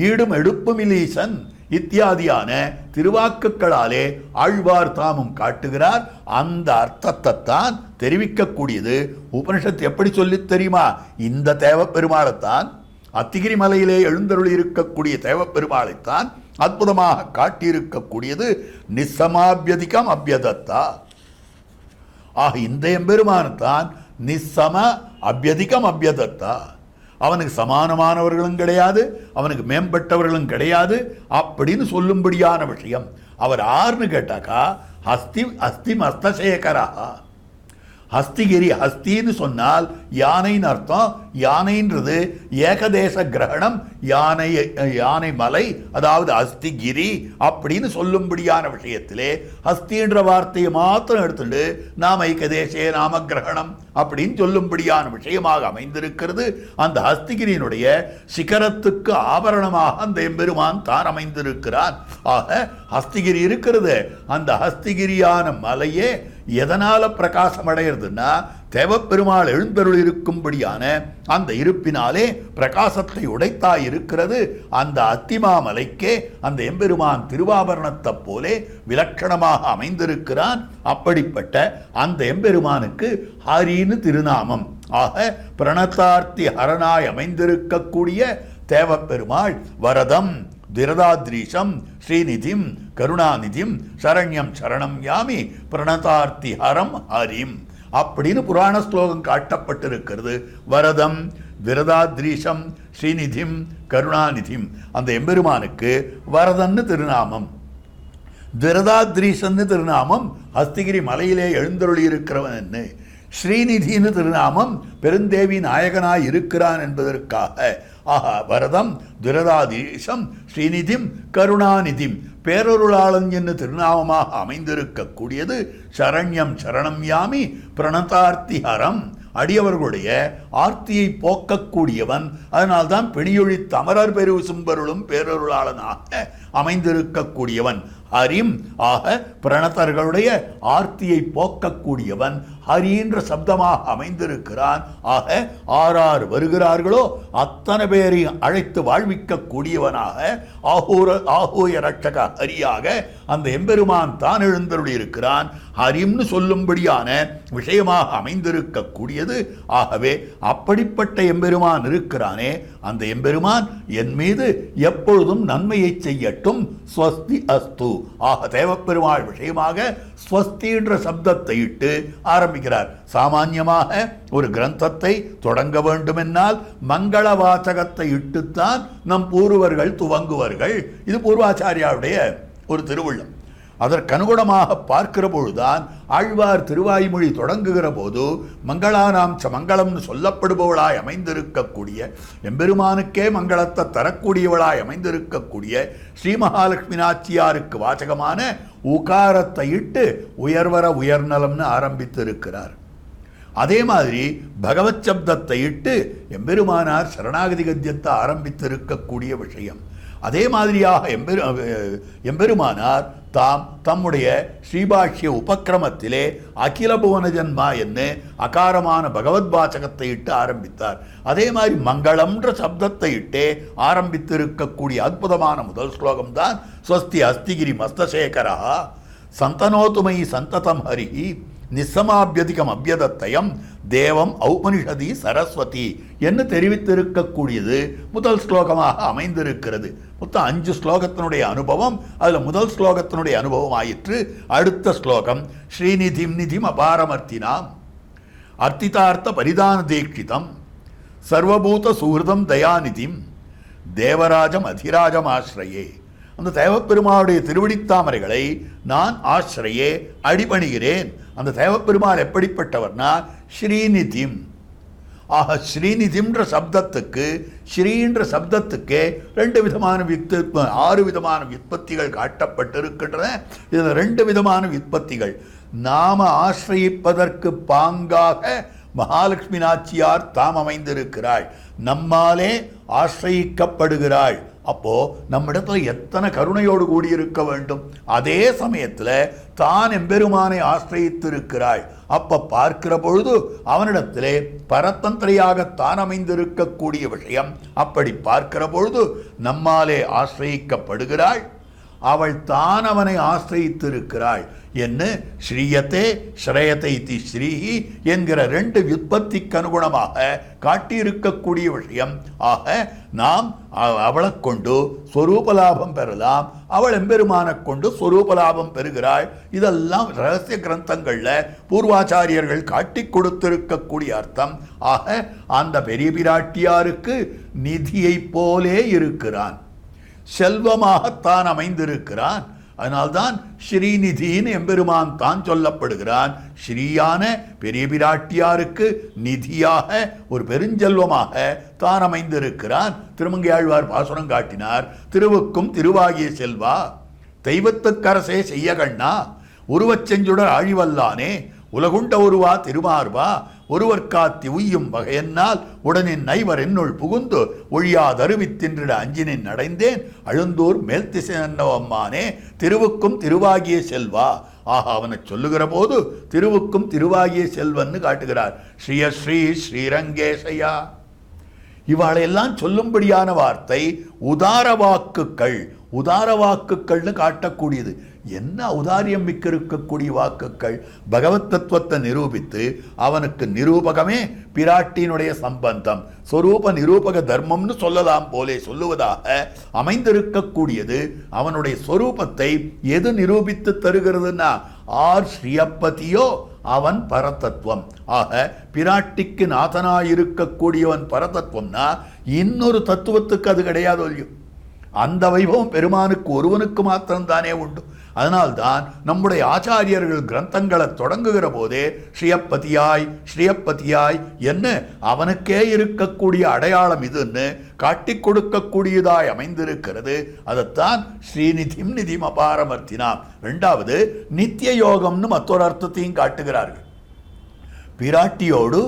ஈடும் எடுப்புமிலீசன் இத்தியாதியான திருவாக்குகளாலே ஆழ்வார் தாமும் காட்டுகிறார். அந்த அர்த்தத்தை தான் தெரிவிக்கக்கூடியது உபனிஷத்து. எப்படி சொல்லி தெரியுமா? இந்த தேவப்பெருமாளைத்தான், அத்திகிரி மலையிலே எழுந்தருளி இருக்கக்கூடிய தேவப்பெருமாளைத்தான் அற்புதமாக காட்டியிருக்கக்கூடியது. நிசமாபியதிகம் அபியதத்தா. ஆக இந்த எம்பெருமானத்தான் நிசம அபியதிகம் அபியதத்தா. அவனுக்கு சமானமானவர்களும் கிடையாது, அவனுக்கு மேம்பட்டவர்களும் கிடையாது அப்படின்னு சொல்லும்படியான விஷயம். அவர் ஆறுன்னு கேட்டாக்கா அஸ்தி மஸ்தசேகரா. ஹஸ்திகிரி, ஹஸ்தின்னு சொன்னால் யானைன்னு அர்த்தம். யானைன்றது ஏகதேச கிரகணம், யானை மலை, அதாவது ஹஸ்திகிரி அப்படின்னு சொல்லும்படியான விஷயத்திலே ஹஸ்தின்ற வார்த்தையை மாத்திரம் எடுத்துட்டு நாம் ஐக்கதேசே நாம கிரகணம் அப்படின்னு சொல்லும்படியான விஷயமாக அமைந்திருக்கிறது. அந்த ஹஸ்திகிரியினுடைய சிகரத்துக்கு ஆபரணமாக அந்த எம்பெருமான் தான் அமைந்திருக்கிறான். ஆக ஹஸ்திகிரி இருக்கிறது, அந்த ஹஸ்திகிரியான மலையே எதனால பிரகாசம் அடைகிறதுன்னா தேவப்பெருமாள் எழுந்தருள் இருக்கும்படியான அந்த இருப்பினாலே பிரகாசத்தை உடைத்தாய் இருக்கிறது. அந்த அத்திமாமலைக்கே அந்த எம்பெருமான் திருவாபரணத்தை போலே விலட்சணமாக அமைந்திருக்கிறான். அப்படிப்பட்ட அந்த எம்பெருமானுக்கு ஹரின்னு திருநாமம். ஆக பிரணதார்த்தி ஹரனாய் அமைந்திருக்கக்கூடிய தேவப்பெருமாள் வரதம் திரதாத்ரீஷம் ஸ்ரீநிதிம் கருணாநிதிம் சரண்யம் சரணம் யாமி பிரணதார்த்தி ஹரம் ஹரிம் அப்படின்னு புராண ஸ்லோகம் காட்டப்பட்டிருக்கிறது. வரதம் விரதாத்ரீஷம் ஸ்ரீநிதிம் கருணாநிதிம், அந்த எம்பெருமானுக்கு வரதன்னு திருநாமம், விரதாத்ரீஷன்னு திருநாமம், ஹஸ்திகிரி மலையிலே எழுந்தருளி இருக்கிறவன் என்ன, ஸ்ரீநிதின்னு திருநாமம், பெருந்தேவி நாயகனாய் இருக்கிறான் என்பதற்காக. ஆஹா, வரதம் துரதாதீஷம் ஸ்ரீநிதிம் கருணாநிதிம், பேரொருளாளன் என்று திருநாமமாக அமைந்திருக்கக்கூடியது. சரண்யம் சரணம் யாமி பிரணதார்த்தி ஹரம், அடியவர்களுடைய ஆர்த்தியை போக்கக்கூடியவன். அதனால்தான் பிணியொழி தமரர் பெரு சும்பருளும் பேரொருளாளனாக அமைந்திருக்கக்கூடியவன். ஹரிம், ஆக பிரணதர்களுடைய ஆர்த்தியை போக்கக்கூடியவன் ஹரின்ற சப்தமாக அமைந்திருக்கிறான். ஆக ஆறார் வருகிறார்களோ அத்தனை பேரையும் அழைத்து வாழ்விக்க கூடியவனாக ஆகூய ரட்சக ஹரியாக அந்த எம்பெருமான் தான் எழுந்தருளி இருக்கிறான். ஹரிம்னு சொல்லும்படியான விஷயமாக அமைந்திருக்கக்கூடியது. ஆகவே அப்படிப்பட்ட எம்பெருமான் இருக்கிறானே, அந்த எம்பெருமான் என் மீது எப்பொழுதும் நன்மையை செய்யட்டும். ஸ்வஸ்தி அஸ்து. ஆக தேவப்பெருமாள் விஷயமாக ஸ்வஸ்தி என்ற சப்தத்தை இட்டு ஆரம்பிக்கிறார். சாமான்யமாக ஒரு கிரந்தத்தை தொடங்க வேண்டுமென்னால் மங்கள வாசகத்தை இட்டுத்தான் நம் பூர்வர்கள் துவங்குவார்கள். இது பூர்வாச்சாரியாருடைய ஒரு திருவுள்ளம். அதற்கனுகுணமாக பார்க்கிற பொழுதுதான் ஆழ்வார் திருவாய்மொழி தொடங்குகிற போது மங்களானாம் ச மங்களம்னு சொல்லப்படுபவளாய் அமைந்திருக்கக்கூடிய எம்பெருமானுக்கே மங்களத்தை தரக்கூடியவளாய் அமைந்திருக்கக்கூடிய ஸ்ரீ மகாலட்சுமி நாச்சியாருக்கு வாசகமான உகாரத்தை இட்டு உயர்வர உயர்நலம்னு ஆரம்பித்திருக்கிறார். அதே மாதிரி பகவத் சப்தத்தை இட்டு எம்பெருமானார் சரணாகதி கத்தியத்தை ஆரம்பித்திருக்கக்கூடிய விஷயம். அதே மாதிரியாக எம்பெருமானார் தாம் தம்முடைய ஸ்ரீபாஷ்ய உபக்கிரமத்திலே அகில புவன ஜன்மா என்று அகாரமான பகவத் வாசகத்தை இட்டு ஆரம்பித்தார். அதே மாதிரி மங்களம்ன்ற சப்தத்தை இட்டே ஆரம்பித்திருக்கக்கூடிய அற்புதமான முதல் ஸ்லோகம் தான் ஸ்வஸ்தி அஸ்திகிரி மஸ்தசேகரா சந்தனோதுமயி சந்ததம் ஹரிஹி நிசமாபியதிகம் அபியதத்தயம் தேவம் ஔபனிஷதி சரஸ்வதி என்று தெரிவித்திருக்கக்கூடியது முதல் ஸ்லோகமாக அமைந்திருக்கிறது. மொத்தம் 5 ஸ்லோகத்தினுடைய அனுபவம். அதில் முதல் ஸ்லோகத்தினுடைய அனுபவம் ஆயிற்று. அடுத்த ஸ்லோகம் ஸ்ரீநிதிம் நிதிம் அபாரமர்த்தினாம் அர்த்திதார்த்த பரிதான தீட்சிதம் சர்வபூத சுகிருதம் தயாநிதிம் தேவராஜம் அதிராஜம் ஆசிரியே. அந்த தேவப்பெருமாளுடைய திருவடித்தாமரைகளை நான் ஆசிரியே அடிபணிகிறேன். அந்த தேவப்பெருமாள் எப்படிப்பட்டவர்னா ஸ்ரீநிதிம். ஆக ஸ்ரீநிதின்ற சப்தத்துக்கு ஸ்ரீன்ற சப்தத்துக்கே 2 விதமான 6 விதமான விற்பத்திகள் காட்டப்பட்டிருக்கின்றன. இதில் 2 விதமான விற்பத்திகள். நாம ஆசிரியிப்பதற்கு பாங்காக மகாலட்சுமி நாச்சியார் தாம் அமைந்திருக்கிறாள், நம்மாலே ஆசிரியிக்கப்படுகிறாள். அப்போ நம்மிடத்துல எத்தனை கருணையோடு கூடியிருக்க வேண்டும். அதே சமயத்தில் தான் எம்பெருமானை ஆசிரியித்திருக்கிறாள். அப்ப பார்க்கிற பொழுது அவனிடத்திலே பரதந்திரையாக தான் அமைந்திருக்கக்கூடிய விஷயம். அப்படி பார்க்கிற பொழுது நம்மாலே ஆசிரியிக்கப்படுகிறாள். அவள் தான் அவனை ஆசிரியித்திருக்கிறாள் என்ன ஸ்ரீயத்தே ஸ்ரேயத்தை தி ஸ்ரீஹி என்கிற 2 விற்பத்திக்கு அனுகுணமாக காட்டியிருக்கக்கூடிய விஷயம். ஆக நாம் அவளை கொண்டு சொரூப லாபம் பெறலாம், அவள் எம்பெருமானை கொண்டு சொரூப லாபம் பெறுகிறாள். இதெல்லாம் ரகசிய கிரந்தங்கள்ல பூர்வாச்சாரியர்கள் காட்டி கொடுத்திருக்கக்கூடிய அர்த்தம். ஆக அந்த பெரிய பிராட்டியாருக்கு நிதியை போலே இருக்கிறான், செல்வமாகத்தான் அமைந்திருக்கிறான். அதனால்தான் ஸ்ரீநிதின்னு எம்பெருமான் தான் சொல்லப்படுகிறான். ஸ்ரீயான பெரிய பிராட்டியாருக்கு நிதியாக ஒரு பெருஞ்செல்வமாக தான் அமைந்திருக்கிறான். திருமங்கையாழ்வார் பாசுரம் காட்டினார். திருவுக்கும் திருவாகிய செல்வா தெய்வத்துக்கரசே செய்ய கண்ணா உருவச் செஞ்சுடர் ஆழிவல்லானே உலகுண்ட ஒருவா திருமார்பா ஒருவர் காத்தி உய்யும் வகையென்னால் உடனின் நைவர் என்னுள் புகுந்து ஒழியாதருவித்தின்றிட அஞ்சினின் அடைந்தேன் அழுந்தூர் மேல் திசை அம்மானே திருவுக்கும் திருவாகிய செல்வா. ஆக அவனை சொல்லுகிற போது திருவுக்கும் திருவாகிய செல்வன்னு காட்டுகிறார். ஸ்ரீயஸ்ரீ ஸ்ரீரங்கேசையா. இவாளையெல்லாம் சொல்லும்படியான வார்த்தை உதார வாக்குகள். உதார வாக்குகள்னு காட்டக்கூடியது. என்ன உதாரியம் மிக்க இருக்கக்கூடிய வாக்குகள். பகவத் தத்துவத்தை நிரூபித்து அவனுக்கு நிரூபகமே பிராட்டியினுடைய சம்பந்தம், சொரூப நிரூபக தர்மம்னு சொல்லலாம் போலே சொல்லுவதாக அமைந்திருக்கக்கூடியது. அவனுடைய சொரூபத்தை எது நிரூபித்து தருகிறதுனா ஆர் ஸ்ரீயப்பதியோ அவன் பரதத்துவம். ஆக பிராட்டிக்கு நாதனாயிருக்கக்கூடியவன் பரதத்துவம்னா இன்னொரு தத்துவத்துக்கு அது கிடையாது. இல்லையோ அந்த வைபவம் பெருமானுக்கு ஒருவனுக்கு மாத்திரம்தானே உண்டு. அதனால்தான் நம்முடைய ஆச்சாரியர்கள் கிரந்தங்களை தொடங்குகிற போதே ஸ்ரீயப்பதியாய் ஸ்ரீயப்பதியாய் என்ன அவனுக்கே இருக்கக்கூடிய அடையாளம் இதுன்னு காட்டி கொடுக்கக்கூடியதாய் அமைந்திருக்கிறது. அதைத்தான் ஸ்ரீநிதிம் நிதிம் அபாரமர்த்தினாம். 2வது நித்திய யோகம்னு மற்றொரு அர்த்தத்தையும் காட்டுகிறார்கள். பிராட்டியோடு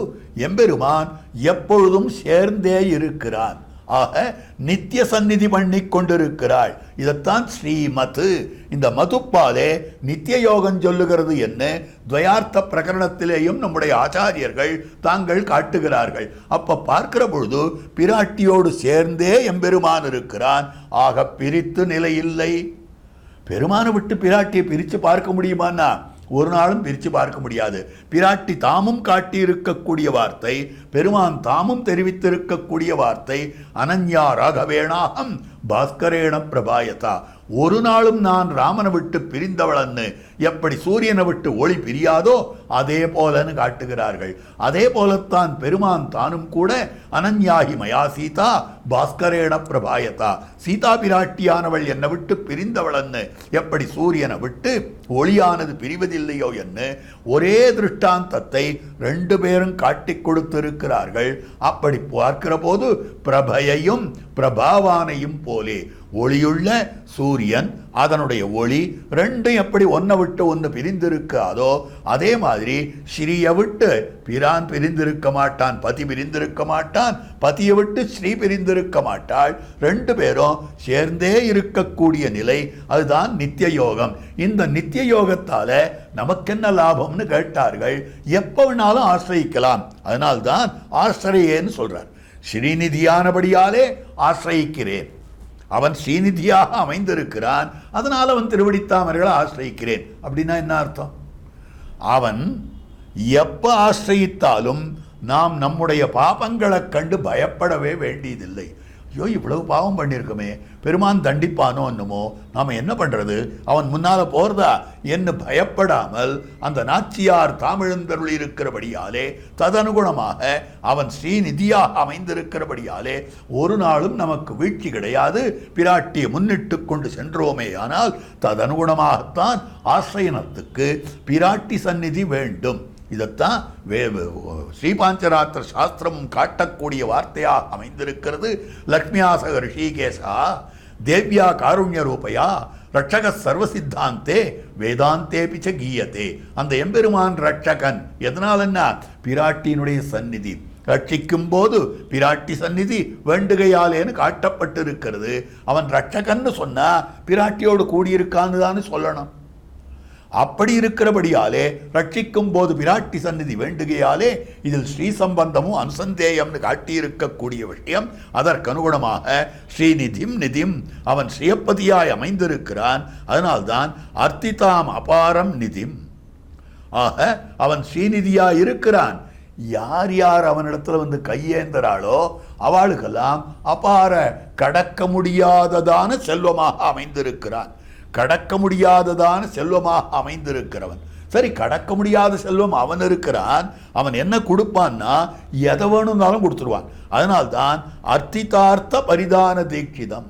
எம்பெருமான் எப்பொழுதும் சேர்ந்தே இருக்கிறான். ஆக நித்திய சந்நிதி பண்ணி கொண்டிருக்கிறாள். இதைத்தான் ஸ்ரீமது. இந்த மதுப்பாலே நித்திய யோகம் சொல்லுகிறது என்ன துவயார்த்த பிரகரணத்திலேயும் நம்முடைய ஆச்சாரியர்கள் தாங்கள் காட்டுகிறார்கள். அப்ப பார்க்கிற பொழுது பிராட்டியோடு சேர்ந்தே எம்பெருமான் இருக்கிறான். ஆக பிரித்து நிலையில்லை. பெருமானை விட்டு பிராட்டியை பிரித்து பார்க்க முடியுமான்னா ஒரு நாளும் பிரித்து பார்க்க முடியாது. பிராட்டி தாமும் காட்டியிருக்கக்கூடிய வார்த்தை, பெருமான் தாமும் தெரிவித்திருக்கக்கூடிய வார்த்தை அனன்யா ராகவேணாகம் பாஸ்கரேண பிரபாயதா. ஒரு நாளும் நான் ராமனை விட்டு பிரிந்தவளன்னு எப்படி சூரியனை விட்டு ஒளி பிரியாதோ அதே போலன்னு காட்டுகிறார்கள். அதே போலத்தான் பெருமான் தானும் கூட அனன்யாகி மயா சீதா பாஸ்கரேண பிரபாயதா. சீதா பிராட்டியானவள் என்னை விட்டு பிரிந்தவளன்னு எப்படி சூரியனை விட்டு ஒளியானது பிரிவதில்லையோ என்று ஒரே திருஷ்டாந்தத்தை 2 பேரும் காட்டி கொடுத்திருக்கிறார்கள். அப்படி பார்க்கிற போது பிரபையையும் பிரபாவானையும் போலே ஒளியுள்ள சூரியன் அதனுடைய ஒளி 2 எப்படி ஒன்றை விட்டு ஒன்று பிரிந்திருக்காதோ அதே மாதிரி ஸ்ரீயை விட்டு பிரான் பிரிந்திருக்க மாட்டான், பதி பிரிந்திருக்க மாட்டான், பதியை விட்டு ஸ்ரீ பிரிந்திருக்க மாட்டாள். 2 பேரும் சேர்ந்தே இருக்கக்கூடிய நிலை அதுதான் நித்திய யோகம். இந்த நித்திய யோகத்தால நமக்கென்ன லாபம்னு கேட்டார்கள். எப்போ வேணாலும் ஆசிரியிக்கலாம். அதனால்தான் ஆசிரியேன்னு சொல்றார். ஸ்ரீநிதியானபடியாலே ஆசிரியிக்கிறேன். அவன் ஸ்ரீநிதியாக அமைந்திருக்கிறான், அதனால் அவன் திருவடித்தாமர்களை ஆசிரியிக்கிறேன். அப்படின்னா என்ன அர்த்தம்? அவன் எப்ப ஆசிரியித்தாலும் நாம் நம்முடைய பாபங்களை கண்டு பயப்படவே வேண்டியதில்லை. ஐயோ இவ்வளவு பாவம் பண்ணியிருக்கோமே, பெருமான் தண்டிப்பானோ என்னமோ, நாம் என்ன பண்ணுறது, அவன் முன்னால் போகிறதா என்று பயப்படாமல் அந்த நாச்சியார் தாமிழந்தருள் இருக்கிறபடியாலே ததனுகுணமாக அவன் ஸ்ரீநிதியாக அமைந்திருக்கிறபடியாலே ஒரு நாளும் நமக்கு வீழ்ச்சி கிடையாது. பிராட்டியை முன்னிட்டு கொண்டு சென்றோமே ஆனால் ததனுகுணமாகத்தான் ஆசிரியனத்துக்கு பிராட்டி சந்நிதி வேண்டும். இதைத்தான் ஸ்ரீபாஞ்சராத்திர சாஸ்திரமும் காட்டக்கூடிய வார்த்தையாக அமைந்திருக்கிறது. லக்ஷ்மியாசக ரிஷிகேசா தேவ்யா காருண்ய ரூபையா ரட்சக சர்வசித்தாந்தே வேதாந்தே பிச்ச கீயத்தே. அந்த எம்பெருமான் ரட்சகன். எதனாலன்னா பிராட்டியினுடைய சந்நிதி. ரட்சிக்கும் போது பிராட்டி சந்நிதி வேண்டுகையாலேன்னு காட்டப்பட்டிருக்கிறது. அவன் ரட்சகன்னு சொன்னா பிராட்டியோடு கூடியிருக்கான்னு தானே சொல்லணும். அப்படி இருக்கிறபடியாலே ரட்சிக்கும் போது பிராட்டி சந்நிதி வேண்டுகையாலே இதில் ஸ்ரீ சம்பந்தமும் அனுசந்தேயம்னு காட்டியிருக்கக்கூடிய விஷயம். அதற்கனுகுணமாக ஸ்ரீநிதிம் நிதிம் அவன் ஸ்ரீயப்பதியாய் அமைந்திருக்கிறான். அதனால்தான் அர்த்திதாம் அபாரம் நிதிம். ஆக அவன் ஸ்ரீநிதியாய் இருக்கிறான். யார் யார் அவனிடத்துல வந்து கையேந்தராளோ அவளுக்கெல்லாம் அபார கடக்க முடியாததான செல்வமாக அமைந்திருக்கிறான். கடக்க முடியாததான செல்வமாக அமைந்திருக்கிறவன். சரி, கடக்க முடியாத செல்வம் அவன் இருக்கிறான். அவன் என்ன கொடுப்பான்னா எதை வேணும்னாலும் கொடுத்துருவான். அதனால்தான் அர்த்திதார்த்த பரிதான தீட்சிதம்.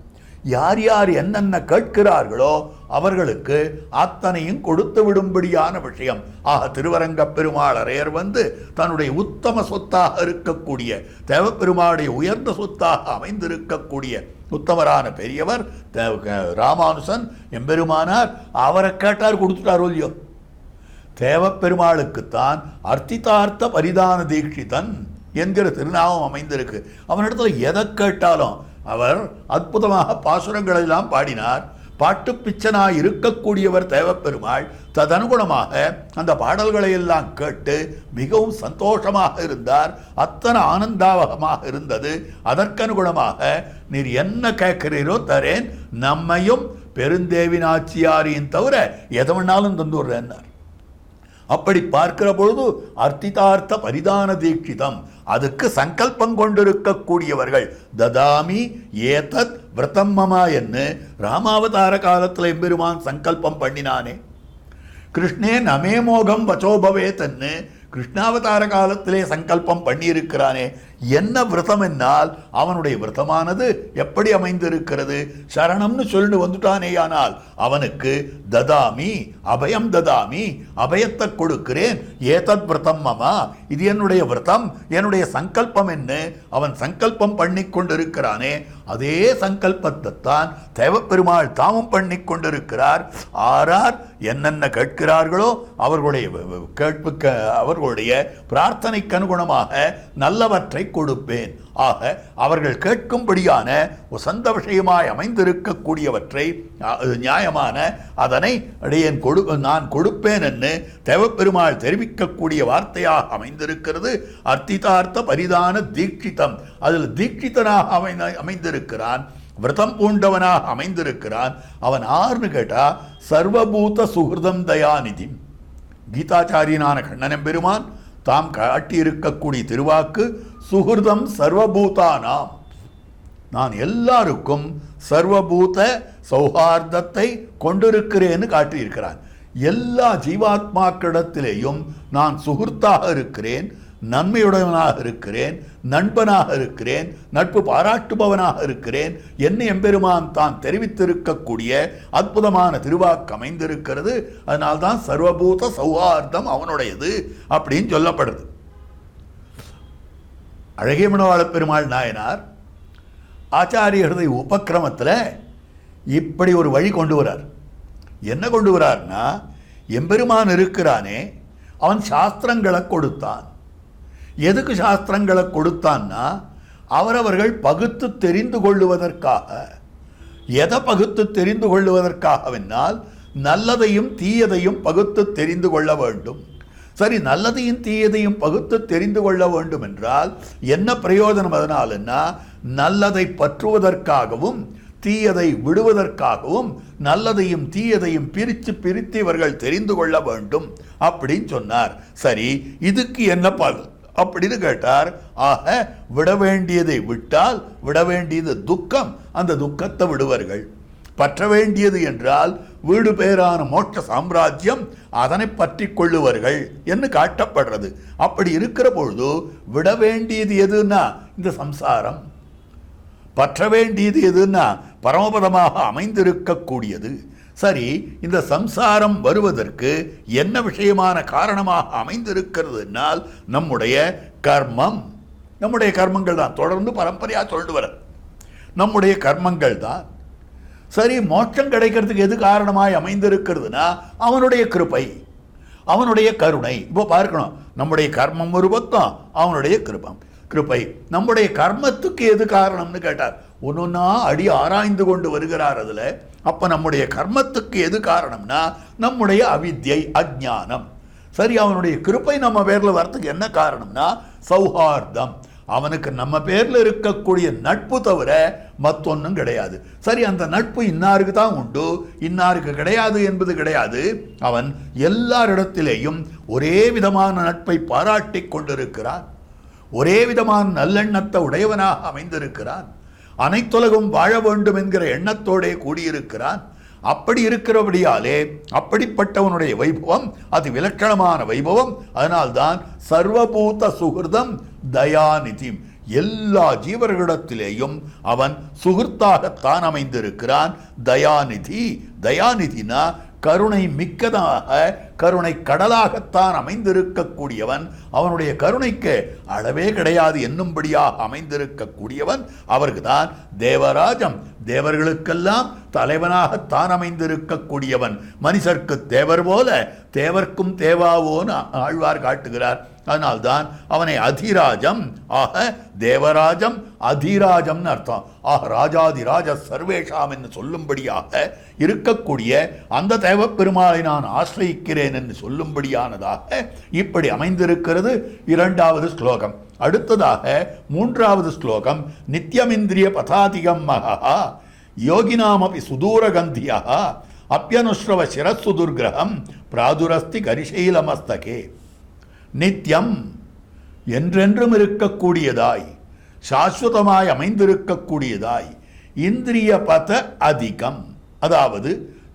யார் யார் என்னென்ன கேட்கிறார்களோ அவர்களுக்கு அத்தனையும் கொடுத்து விடும்படியான விஷயம். ஆக திருவரங்க பெருமாளரையர் வந்து தன்னுடைய உத்தம சொத்தாக இருக்கக்கூடிய தேவப்பெருமாளுடைய உயர்ந்த சொத்தாக அமைந்திருக்கக்கூடிய உத்தமரான பெரியவர் ராமானுசன் எம்பெருமானார். அவரை கேட்டார், கொடுத்துட்டாரோ இல்லையோ. தேவப்பெருமாளுக்குத்தான் அர்த்திதார்த்த பரிதான தீட்சிதன் என்கிற திருநாமம் அமைந்திருக்கு. அவனிடத்துல எதை கேட்டாலும் அவர் அற்புதமாக பாசுரங்களெல்லாம் பாடினார். பாட்டு பிச்சனாய் இருக்கக்கூடியவர் தேவப்பெருமாள். ததனுகுணமாக அந்த பாடல்களை எல்லாம் கேட்டு மிகவும் சந்தோஷமாக இருந்தார். அத்தனை ஆனந்தாவகமாக இருந்தது. அதற்கனுகுணமாக நீர் என்ன கேட்கிறீரோ தரேன், நம்மையும் பெருந்தேவி நாச்சியாரையும் தவிர எதை வேணாலும் தந்துடுறேன்னார். அப்படி பார்க்கிற பொழுது அர்த்திதார்த்த பரிதான தீட்சிதம், அதுக்கு சங்கல்பம் கொண்டிருக்கக்கூடியவர்கள். ததாமி ஏதத் விரதம் மமா என்று ராமாவதார காலத்தில் எம்பெருமான் சங்கல்பம் பண்ணினானே. கிருஷ்ணே நமே மோகம் வச்சோபவேத்தன்னு கிருஷ்ணாவதார காலத்திலே சங்கல்பம் பண்ணியிருக்கிறானே. என்ன விரதம் என்னால் அவனுடைய விரதமானது எப்படி அமைந்திருக்கிறது? சரணம்னு சொல்லிட்டு வந்துட்டானேயானால் அவனுக்கு ததாமி அபயம் ததாமி, அபயத்தை கொடுக்கிறேன். ஏதத் விரதம் மமா, இது என்னுடைய விரதம், என்னுடைய சங்கல்பம் என்ன அவன் சங்கல்பம் பண்ணி கொண்டிருக்கிறானே. அதே சங்கல்பத்தை தான் தேவப்பெருமாள் தாமும் பண்ணி கொண்டிருக்கிறார். ஆரார் என்னென்ன கேட்கிறார்களோ அவர்களுடைய கேட்புக்கு அவர்களுடைய பிரார்த்தனைக்கு அனுகுணமாக நல்லவற்றை கொடுப்பேன். ஆக அவர்கள் கேட்கும்படியான சொந்த விஷயமாய் அமைந்திருக்கக்கூடியவற்றை நியாயமான அதனை அடியேன் நான் கொடுப்பேன் என்று தேவப்பெருமாள் தெரிவிக்கக்கூடிய வார்த்தையாக அமைந்திருக்கிறது. அர்த்திதார்த்த பரிதான தீட்சிதம், அதில் தீட்சிதனாக அமைந்திருக்கிறான், விரதம் பூண்டவனாக அமைந்திருக்கிறான். அவன் ஆறுன்னு கேட்டா சர்வபூத சுகிருதம் தயாநிதி. கீதாச்சாரியனான கண்ணன் பெருமான் தாம் காட்டியிருக்கக்கூடிய திருவாக்கு சுகிருதம் சர்வபூதானாம், நான் எல்லாருக்கும் சர்வபூத சௌஹார்தத்தை கொண்டிருக்கிறேன்னு காட்டியிருக்கிறான். எல்லா ஜீவாத்மாக்களிடத்திலேயும் நான் சுகிருத்தாக இருக்கிறேன், நன்மையுடையவனாக இருக்கிறேன், நண்பனாக இருக்கிறேன், நட்பு பாராட்டுபவனாக இருக்கிறேன் என்ன எம்பெருமான் தான் தெரிவித்திருக்கக்கூடிய அற்புதமான திருவாக்கு அமைந்திருக்கிறது. அதனால்தான் சர்வபூத சௌஹார்தம் அவனுடையது அப்படின்னு சொல்லப்படுது. அழகிய மணவாள பெருமாள் நாயனார் ஆச்சாரியர்களுடைய உபக்கிரமத்தில் இப்படி ஒரு வழி கொண்டு வரார். என்ன கொண்டு வரார்னா, எம்பெருமான் இருக்கிறானே அவன் சாஸ்திரங்களை கொடுத்தான். எதுக்கு சாஸ்திரங்களை கொடுத்தான்னா அவரவர்கள் பகுத்து தெரிந்து கொள்ளுவதற்காக. எதை பகுத்து தெரிந்து கொள்ளுவதற்காகவென்னால் நல்லதையும் தீயதையும் பகுத்து தெரிந்து கொள்ள வேண்டும். சரி, நல்லதையும் தீயதையும் பகுத்து தெரிந்து கொள்ள வேண்டும் என்றால் என்ன பிரயோஜனம்? அதனால்னா நல்லதை பற்றுவதற்காகவும் தீயதை விடுவதற்காகவும் நல்லதையும் தீயதையும் பிரித்து இவர்கள் தெரிந்து கொள்ள வேண்டும் அப்படின்னு சொன்னார். சரி, இதுக்கு என்ன பலன் அப்படின்னு கேட்டார். ஆக விட வேண்டியதை விட்டால் விட வேண்டியது துக்கம், அந்த துக்கத்தை விடுவார்கள். பற்ற வேண்டியது என்றால் வீடு பேரான மோட்ச சாம்ராஜ்யம், அதனை பற்றி கொள்ளுவார்கள் என்று காட்டப்படுறது. அப்படி இருக்கிற பொழுது விட வேண்டியது எதுன்னா இந்த சம்சாரம், பற்ற வேண்டியது எதுன்னா பரமபதமாக அமைந்திருக்கக்கூடியது. சரி, இந்த சம்சாரம் வருவதற்கு என்ன விஷயமான காரணமாக அமைந்திருக்கிறதுனால் நம்முடைய கர்மம். நம்முடைய கர்மங்கள் தான் தொடர்ந்து பரம்பரையாக சொல்லிட்டு வர நம்முடைய கர்மங்கள் தான். சரி, மோட்சம் கிடைக்கிறதுக்கு எது காரணமாய் அமைந்திருக்கிறதுனா அவனுடைய கிருபை, அவனுடைய கருணை. இப்போ பார்க்கணும், நம்முடைய கர்மம் ஒரு பக்கம், அவனுடைய கிருபை. நம்முடைய கர்மத்துக்கு எது காரணம்னு கேட்டார். ஒன்றுன்னா அடி ஆராய்ந்து கொண்டு வருகிறார். அதில் அப்ப நம்முடைய கர்மத்துக்கு எது காரணம்னா நம்முடைய அவித்யை, அஜ்ஞானம். சரி, அவனுடைய கிருபை நம்ம பேர்ல வரத்துக்கு என்ன காரணம்னா சௌஹார்தம். அவனுக்கு நம்ம பேர்ல இருக்கக்கூடிய நட்பு தவிர மத்தொன்னும் கிடையாது. சரி, அந்த நட்பு இன்னாருக்கு தான் உண்டு, இன்னாருக்கு கிடையாது என்பது கிடையாது. அவன் எல்லாரிடத்திலேயும் ஒரே விதமான நட்பை பாராட்டி கொண்டிருக்கிறான். ஒரே விதமான நல்லெண்ணத்தை உடையவனாக அமைந்திருக்கிறான். அனைத்துலகும் வாழ வேண்டும் என்கிற எண்ணத்தோடே கூடியிருக்கிறான். அப்படி இருக்கிறபடியாலே அப்படிப்பட்டவனுடைய வைபவம் அது விலட்சணமான வைபவம். அதனால்தான் சர்வபூத சுகிருதம் தயாநிதி. எல்லா ஜீவர்களிடத்திலேயும் அவன் சுகிர்த்தாகத்தான் அமைந்திருக்கிறான். தயாநிதி, தயாநிதினா கருணை மிக்கதாக, கருணை கடலாகத்தான் அமைந்திருக்கக்கூடியவன். அவனுடைய கருணைக்கு அளவே கிடையாது என்னும்படியாக அமைந்திருக்கக்கூடியவன். அவருக்கு தான் தேவராஜம், தேவர்களுக்கெல்லாம் தலைவனாகத்தான் அமைந்திருக்கக்கூடியவன். மனுஷர்க்கு தேவர் போல தேவர்க்கும் தேவாவோன்னு ஆழ்வார் காட்டுகிறார். அதனால்தான் அவனை அதிராஜம், ஆக தேவராஜம் அதிராஜம்னு அர்த்தம். ஆக ராஜாதிராஜ சர்வேஷாம் என்று சொல்லும்படியாக இருக்கக்கூடிய அந்த தேவப்பெருமாளை நான் ஆசிரியிக்கிறேன் என்று சொல்லும்படியானதாக இப்படி அமைந்திருக்கிறது இரண்டாவது ஸ்லோகம். அடுத்ததாக மூன்றாவது ஸ்லோகம். நித்யமிந்திரிய பதாதிகம் மகா யோகினாமபி சுதூரகந்தியா அப்பியனுஸ்ரவ சிரஸ்ஸு துர்கிரகம் பிராதுரஸ்தி கரிசைலமஸ்தகே. நித்தியம், என்றென்றும் இருக்கக்கூடியதாய், சாஸ்வதமாய் அமைந்திருக்கக்கூடியதாய், இந்திரிய பத அதிகம், அதாவது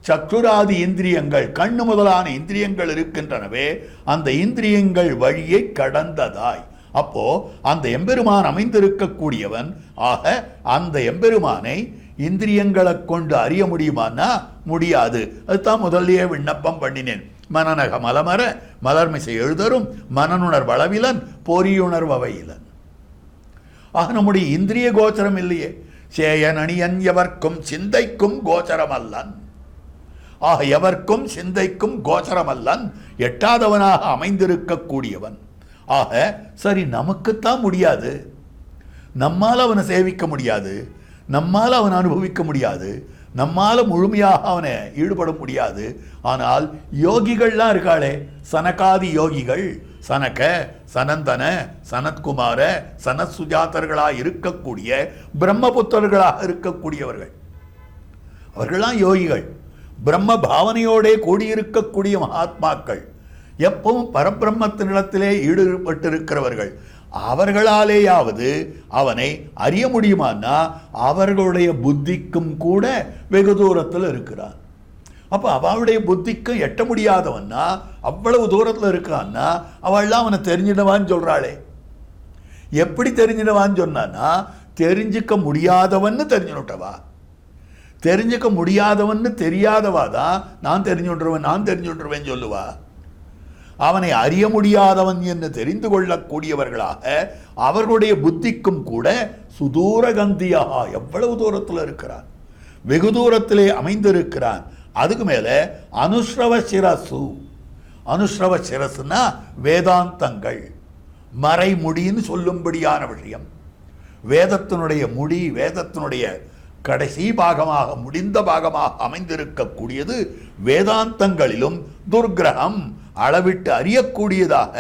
சக்ருராதி இந்திரியங்கள், கண்ணு முதலான இந்திரியங்கள் இருக்கின்றனவே, அந்த இந்திரியங்கள் வழியை கடந்ததாய். அப்போ அந்த எம்பெருமான் அமைந்திருக்கக்கூடியவன். ஆக அந்த எம்பெருமானை இந்திரியங்களை கொண்டு அறிய முடியுமானா முடியாது. அதுதான் முதல்லயே விண்ணப்பம் பண்ணினேன். மனநக மலமர மலர்மிசை எழுதரும் மனனுணர் வளவிலன் பொறியுணர் வவையிலன். ஆக நம்முடைய இந்திரிய கோச்சரம் இல்லையே. சேயன் அணியன் எவர்க்கும் சிந்தைக்கும் கோச்சரமல்லன். ஆக எவர்க்கும் சிந்தைக்கும் கோச்சரமல்லன், எட்டாதவனாக அமைந்திருக்கக்கூடியவன். ஆக சரி, நமக்குத்தான் முடியாது, நம்மால் அவனை சேவிக்க முடியாது, நம்மால் அவனை அனுபவிக்க முடியாது, நம்மால் முழுமையாக அவனை ஈடுபட முடியாது. ஆனால் யோகிகள்லாம் இருக்காளே, சனகாதி யோகிகள், சனக சனந்தன சனத்குமார சனத் சுஜாதர்களாக இருக்கக்கூடிய பிரம்மபுத்தர்களாக இருக்கக்கூடியவர்கள், அவர்கள்லாம் யோகிகள். பிரம்ம பாவனையோடே கூடியிருக்கக்கூடிய மகாத்மாக்கள், எப்பவும் பரபிரம்மத்தினிடத்திலே ஈடுபட்டிருக்கிறவர்கள். அவர்களாலேயாவது அவனை அறிய முடியுமான்னா அவர்களுடைய புத்திக்கும் கூட வெகு தூரத்தில் இருக்கிறான். அப்போ அவளுடைய புத்திக்கும் எட்ட முடியாதவன்னா, அவ்வளவு தூரத்தில் இருக்கான்னா, அவள்லாம் அவனை தெரிஞ்சிடவான்னு சொல்கிறாளே. எப்படி தெரிஞ்சிடவான்னு சொன்னான்னா, தெரிஞ்சுக்க முடியாதவன்னு தெரிஞ்சுட்டவா. தெரிஞ்சுக்க முடியாதவன்னு தெரியாதவா தான் நான் தெரிஞ்சுட்டுருவேன் சொல்லுவா. அவனை அறிய முடியாதவன் என்று தெரிந்து கொள்ளக்கூடியவர்களாக அவர்களுடைய புத்திக்கும் கூட சுதூரகந்தியாக எவ்வளவு தூரத்தில் இருக்கிறான், வெகு தூரத்திலே அமைந்திருக்கிறான். அதுக்கு மேலே அனுஸ்ரவ சிரசு. அனுஸ்ரவ சிரசுனா வேதாந்தங்கள், மறைமுடின்னு சொல்லும்படியான விஷயம். வேதத்தினுடைய முடி, வேதத்தினுடைய கடைசி பாகமாக, முடிந்த பாகமாக அமைந்திருக்கக்கூடியது. வேதாந்தங்களிலும் துர்கிரகம், அளவிட்டு அறியக்கூடியதாக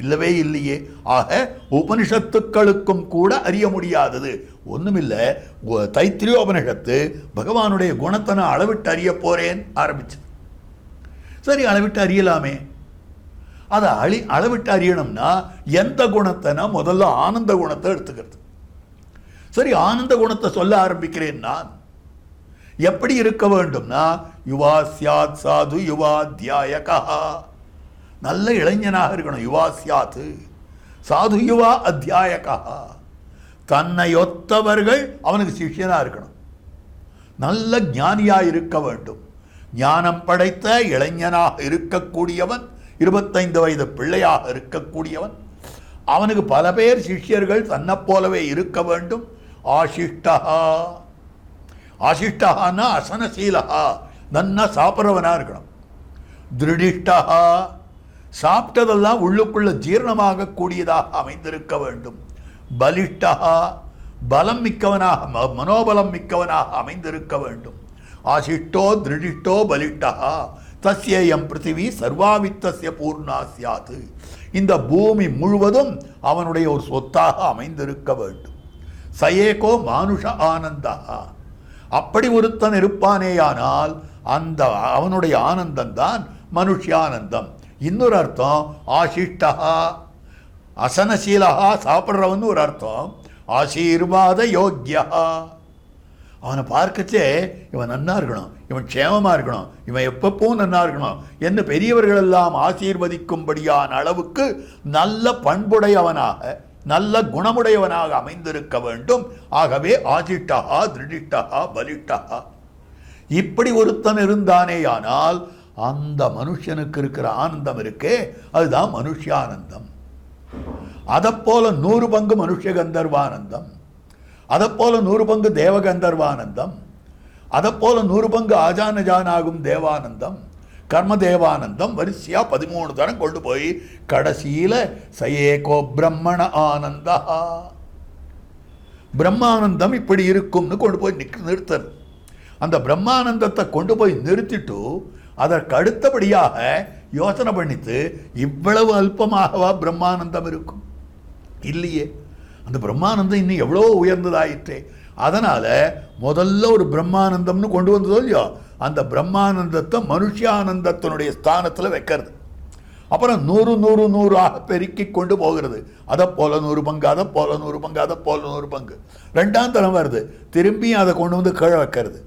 இல்லவே இல்லையே. ஆக உபனிஷத்துக்களுக்கும் கூட அறிய முடியாதது ஒண்ணுமில்லை. தைத்திரியோபனிஷத்து பகவானுடைய குணத்தை நான் அளவிட்டு அறிய போறேன் ஆரம்பிச்சு. சரி, அளவிட்டு அறியலாமே. அதை அளவிட்டு அறியணும்னா எந்த குணத்தைனா முதல்ல ஆனந்த குணத்தை எடுத்துக்கிறது. சரி, ஆனந்த குணத்தை சொல்ல ஆரம்பிக்கிறேன் நான். எப்படி இருக்க வேண்டும்னா யுவா சியாத் சாது யுவா தியாயகா, நல்ல இளைஞனாக இருக்கணும். யுவா சியாத்து சாது யுவா அத்தியாயகா, தன்னையொத்தவர்கள் அவனுக்கு சிஷ்யனாக இருக்கணும். நல்ல ஞானியாக இருக்க வேண்டும். ஞானம் படைத்த இளைஞனாக இருக்கக்கூடியவன், 25 வயது பிள்ளையாக இருக்கக்கூடியவன், அவனுக்கு பல பேர் சிஷ்யர்கள் தன்னை போலவே இருக்க வேண்டும். ஆசிஷ்டா, ஆசிஷ்டஹான்னா அசனசீலஹா, நன்னா சாப்பிட்றவனாக இருக்கணும். திருடிஷ்டா, சாப்பிட்டதெல்லாம் உள்ளுக்குள்ள ஜீரணமாக கூடியதாக அமைந்திருக்க வேண்டும். பலிஷ்டா, பலம் மிக்கவனாக, மனோபலம் மிக்கவனாக அமைந்திருக்க வேண்டும். ஆசிஷ்டோ திருடிஷ்டோ பலிஷ்டா தஸ்யேயம் பிருத்திவி சர்வாவித்தஸ்ய பூர்ணா சியாத். இந்த பூமி முழுவதும் அவனுடைய ஒரு சொத்தாக அமைந்திருக்க வேண்டும். சயேகோ மானுஷ ஆனந்தா, அப்படி ஒருத்தன் இருப்பானேயானால் அந்த அவனுடைய ஆனந்தம்தான் மனுஷியானந்தம். இன்னொரு அர்த்தம் ஆசிஷ்டா, அசனசீலா, சாப்பிட்றவன் ஒரு அர்த்தம். ஆசீர்வாத யோக்கியா, அவனை பார்க்கச்சே இவன் நன்னா இருக்கணும், இவன் க்ஷேமமாக இருக்கணும், இவன் எப்பப்பவும் நன்னா இருக்கணும் என்று பெரியவர்கள் எல்லாம் ஆசீர்வதிக்கும்படியான அளவுக்கு நல்ல பண்புடையவனாக நல்ல குணமுடையவனாக அமைந்திருக்க வேண்டும். ஆகவே ஆசிஷ்டா திருடிஷ்டா பலிஷ்டா, இப்படி ஒருத்தன் இருந்தானேயானால் அந்த மனுஷனுக்கு இருக்கிற ஆனந்தம் இருக்கே அதுதான் மனுஷியானந்தம். அதைப்போல 100 பங்கு மனுஷ கந்தர்வானந்தம், அதைப்போல 100 பங்கு தேவகந்தர்வானந்தம், அதைப்போல 100 பங்கு ஆஜானஜானாகும் தேவானந்தம், கர்ம தேவானந்தம் வரிசையா 13 தரம் கொண்டு போய் கடைசியில சயேகோ பிரம்மண ஆனந்தா, பிரம்மானந்தம் இப்படி இருக்கும்னு கொண்டு போய் நிறுத்தது. அந்த பிரம்மானந்தத்தை கொண்டு போய் நிறுத்திட்டு அதற்கு அடுத்தபடியாக யோசனை பண்ணித்து இவ்வளவு அல்பமாகவா பிரம்மானந்தம் இருக்கும்? இல்லையே, அந்த பிரம்மானந்தம் இன்னும் எவ்வளோ உயர்ந்ததாயிற்றே. அதனால முதல்ல ஒரு பிரம்மானந்தம்னு கொண்டு வந்ததோ இல்லையோ, அந்த பிரம்மானந்தத்தை மனுஷியானந்தத்தினுடைய ஸ்தானத்தில் வைக்கிறது. அப்புறம் 100 100 100ஆக பெருக்கி கொண்டு போகிறது. அதை போல 100 பங்கு, அதை போல 100 பங்கு, அதை போல 100 பங்கு. 2ஆம் தரம் வருது, திரும்பியும் அதை கொண்டு வந்து கீழே வைக்கிறது.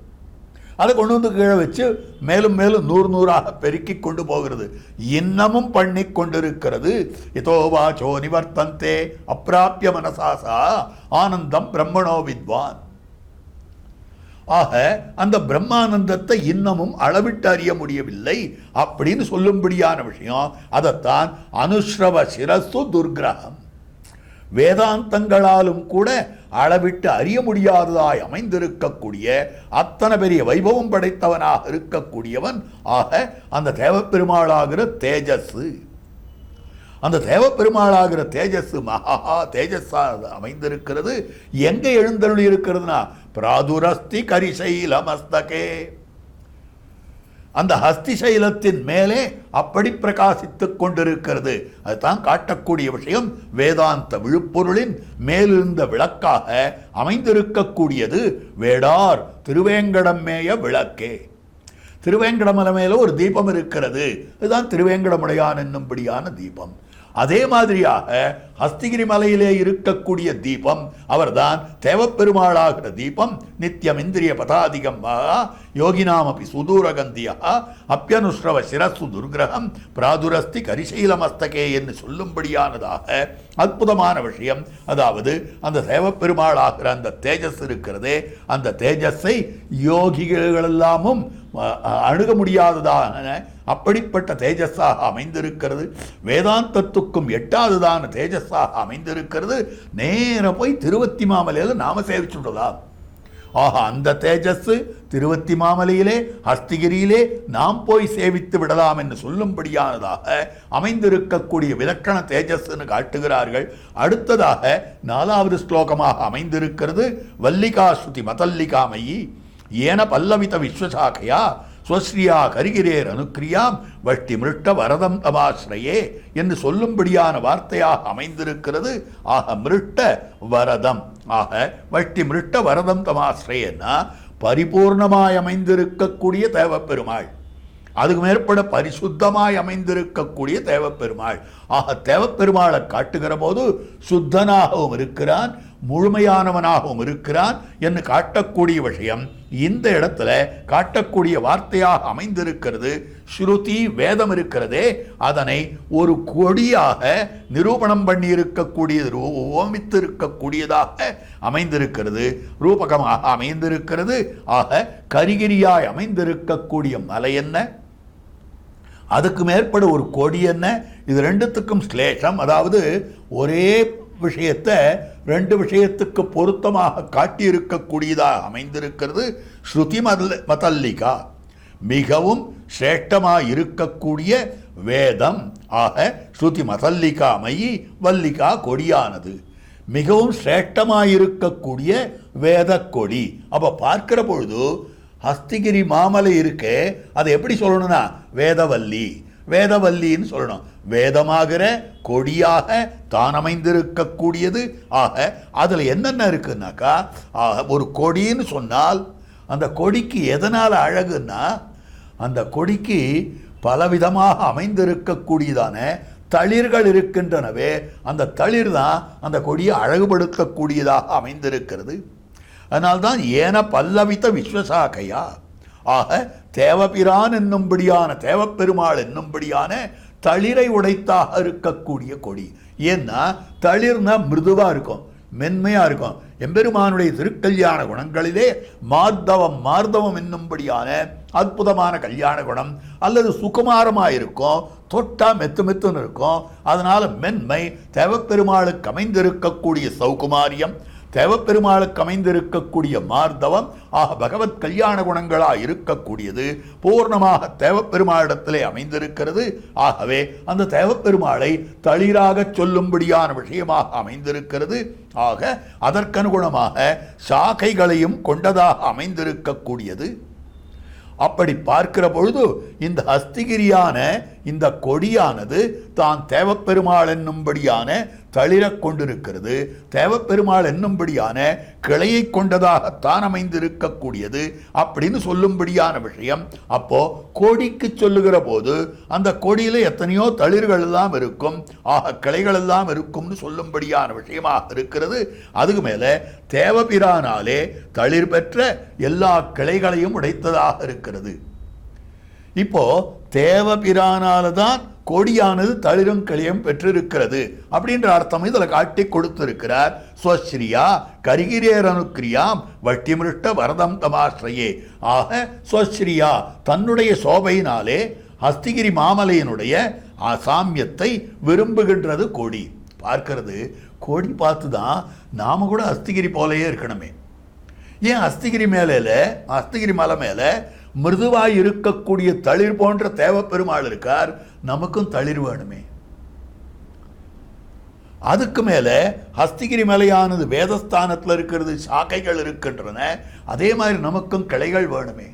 அதை கொண்டு வந்து கீழே வச்சு மேலும் மேலும் 100 100ஆக பெருக்கி கொண்டு போகிறது. இன்னமும் பண்ணி கொண்டிருக்கிறது. இதோ வாச்சோ நிவர்த்தந்தே அப்பிராப்பிய மனசாசா ஆனந்தம் பிரம்மணோ வித்வான். ஆக அந்த பிரம்மானந்தத்தை இன்னமும் அளவிட்டு அறிய முடியவில்லை அப்படின்னு சொல்லும்படியான விஷயம். அதைத்தான் அனுஸ்ரவ சிரசு துர்கிரகம், வேதாந்தங்களாலும் கூட அளவிட்டு அறிய முடியாததாய் அமைந்திருக்கக்கூடிய அத்தனை பெரிய வைபவம் படைத்தவனாக இருக்கக்கூடியவன். ஆக அந்த தேவப்பெருமாளாகிற தேஜஸ், அந்த தேவப்பெருமாளாகிற தேஜஸ் மகா தேஜஸாக அமைந்திருக்கிறது. எங்கே எழுந்தருளி இருக்கிறதுனா பிராதுரஸ்தி கரிசைலமஸ்தகே, அந்த ஹஸ்தி சைலத்தின் மேலே அப்படி பிரகாசித்துக் கொண்டிருக்கிறது. அதுதான் காட்டக்கூடிய விஷயம். வேதாந்த விழுப்பொருளின் மேலிருந்த விளக்காக அமைந்திருக்கக்கூடியது வேடார் திருவேங்கடம் மேய விளக்கே. திருவேங்கடமலை மேல ஒரு தீபம் இருக்கிறது, அதுதான் திருவேங்கடமுடையான் என்னும்படியான தீபம். அதே மாதிரியாக ஹஸ்திகிரி மலையிலே இருக்கக்கூடிய தீபம் அவர்தான் தேவப்பெருமாளாகிற தீபம். நித்தியம் இந்திரிய பதாதிகம் யோகினாமபி சுதூரகந்தியா அப்பியனுஸ்ரவ சிரசு துர்கிரகம் பிராதுரஸ்தி கரிசைலமஸ்தகே என்று சொல்லும்படியானதாக அற்புதமான விஷயம். அதாவது அந்த தேவப்பெருமாளாகிற அந்த தேஜஸ் இருக்கிறதே, அந்த தேஜஸை யோகிகளெல்லாமும் அணுக முடியாததான அப்படிப்பட்ட தேஜஸாக அமைந்திருக்கிறது. வேதாந்தத்துக்கும் எட்டாவதுதான தேஜஸாக அமைந்திருக்கிறது. நேர போய் திருவத்தி மாமலையில் நாம சேவிச்சுடுறதா? ஆஹா, அந்த தேஜஸ் திருவத்தி மாமலையிலே ஹஸ்திகிரியிலே நாம் போய் சேவித்து விடலாம் என்று சொல்லும்படியானதாக அமைந்திருக்கக்கூடிய விலக்கண தேஜஸ்ன்னு காட்டுகிறார்கள். அடுத்ததாக 4வது ஸ்லோகமாக அமைந்திருக்கிறது வல்லிகா ஸ்ருதி மதல்லிகாமயி ஏன பல்லவித விஸ்வசாக்கையா ஸ்வஸ்ரீயா கரிகிரேர் அனுக்கிரியாம் வஷ்டி மிருஷ்ட வரதம் தமாஸ்ரயே என்று சொல்லும்படியான வார்த்தையாக அமைந்திருக்கிறது. ஆக மிருஷ்ட வரதம், ஆக வஷ்டி மிருஷ்ட வரதம் தமாஸ்ரயன்னா பரிபூர்ணமாய் அமைந்திருக்கக்கூடிய தேவப்பெருமாள், அதுக்கு மேற்பட பரிசுத்தமாய் அமைந்திருக்கக்கூடிய தேவப்பெருமாள். ஆக தேவப்பெருமாளை காட்டுகிற போது சுத்தனாகவும் இருக்கிறான், முழுமையானவனாகவும் இருக்கிறான் என்று காட்டக்கூடிய விஷயம் இந்த இடத்துல காட்டக்கூடிய வார்த்தையாக அமைந்திருக்கிறது. ஸ்ருதி வேதம் இருக்கிறதே, அதனை ஒரு கொடியாக நிரூபணம் பண்ணி இருக்கக்கூடியது, ஓமித்து இருக்கக்கூடியதாக அமைந்திருக்கிறது, ரூபகமாக அமைந்திருக்கிறது. ஆக கரிகிரியாய் அமைந்திருக்கக்கூடிய மலை என்ன, அதுக்கு மேற்பட ஒரு கொடி என்ன, இது ரெண்டுத்துக்கும் ஸ்லேஷம். அதாவது ஒரே விஷயத்தை 2 விஷயத்துக்கு பொருத்தமாக காட்டியிருக்கக்கூடியதாக அமைந்திருக்கிறது. ஸ்ருதி மதல்லிகா மிகவும் சிரேஷ்டமாக இருக்கக்கூடிய வேதம். ஆக ஸ்ருதி மதல்லிகா மயி வல்லிகா கொடியானது மிகவும் சிரேஷ்டமாக இருக்கக்கூடிய வேத கொடி. அப்போ பார்க்கிற பொழுது ஹஸ்திகிரி மாமலை இருக்கே அதை எப்படி சொல்லணும்னா வேதவல்லி, வேதவல்லின்னு சொல்லணும். வேதமாகிற கொடியாக தான் அமைந்திருக்கக்கூடியது. ஆக அதில் என்னென்ன இருக்குன்னாக்கா, ஒரு கொடின்னு சொன்னால் அந்த கொடிக்கு எதனால் அழகுன்னா, அந்த கொடிக்கு பலவிதமாக அமைந்திருக்கக்கூடியதான தளிர்கள் இருக்கின்றனவே, அந்த தளிர் தான் அந்த கொடியை அழகுபடுத்தக்கூடியதாக அமைந்திருக்கிறது. அதனால்தான் ஏன பல்லவித்த விஸ்வசாக்கையா, ஆக தேவபிரான் என்னும்படியான தேவப்பெருமாள் என்னும்படியான தளிரை உடைத்தாக இருக்கக்கூடிய கொடி. ஏன்னா தளிர்னா மிருதுவா இருக்கும், மென்மையா இருக்கும். எம்பெருமானுடைய திருக்கல்யாண குணங்களிலே மார்தவம், மார்தவம் என்னும்படியான அற்புதமான கல்யாண குணம் அல்லது சுகுமாரமாயிருக்கும், தொட்டா மெத்து மெத்துன்னு இருக்கும். அதனால மென்மை தேவப்பெருமாளுக்கு அமைந்திருக்கக்கூடிய சௌகுமாரியம், தேவப்பெருமாளுக்கு அமைந்திருக்கக்கூடிய மார்தவம், ஆக பகவத் கல்யாண குணங்களாக இருக்கக்கூடியது பூர்ணமாக தேவப்பெருமாளிடத்திலே அமைந்திருக்கிறது. ஆகவே அந்த தேவப்பெருமாளை தளிராக சொல்லும்படியான விஷயமாக அமைந்திருக்கிறது. ஆக அதற்கனுகுணமாக சாக்கைகளையும் கொண்டதாக அமைந்திருக்கக்கூடியது. அப்படி பார்க்கிற பொழுது இந்த ஹஸ்திகிரியான இந்த கொடியானது தான் தேவப்பெருமாள் என்னும்படியான தளிர கொண்டிருக்கிறது, தேவப்பெருமாள் என்னும்படியான கிளையை கொண்டதாகத்தான் அமைந்திருக்கக்கூடியது அப்படின்னு சொல்லும்படியான விஷயம். அப்போ கொடிக்கு சொல்லுகிற போது அந்த கொடியில எத்தனையோ தளிர்கள் எல்லாம் இருக்கும், ஆக கிளைகள் எல்லாம் இருக்கும்னு சொல்லும்படியான விஷயமாக இருக்கிறது. அதுக்கு மேல தேவபிரானாலே தளிர் பெற்ற எல்லா கிளைகளையும் உடைத்ததாக இருக்கிறது. இப்போ தேவபிரானால தான் கொடியானது தளிரும் கிளையும் பெற்றிருக்கிறது அப்படின்ற அர்த்தம் இதில் காட்டி கொடுத்திருக்கிறார். ஸ்வஸ்ரீயா கரிகிரேர் அனுக்கிரியாம் வட்டிமிருஷ்ட வரதம் தமாஸ்ரயே. ஆக ஸ்வஸ்ரீயா தன்னுடைய சோபையினாலே ஹஸ்திகிரி மாமலையினுடைய சாமியத்தை விரும்புகின்றது கொடி. பார்க்கிறது கொடி பார்த்து தான் நாம கூட ஹஸ்திகிரி போலையே இருக்கணுமே. ஏன் ஹஸ்திகிரி ஹஸ்திகிரி மலை மேலே மிருதுவாய் இருக்கக்கூடிய தளிர் போன்ற தேவப்பெருமாள் இருக்கார், நமக்கும் தளிர் வேணுமே. அதுக்கு மேல ஹஸ்திகிரி மலையானது வேதஸ்தானத்தில் இருக்கிறது, சாக்கைகள் இருக்கின்றன, அதே மாதிரி நமக்கும் கிளைகள் வேணுமே.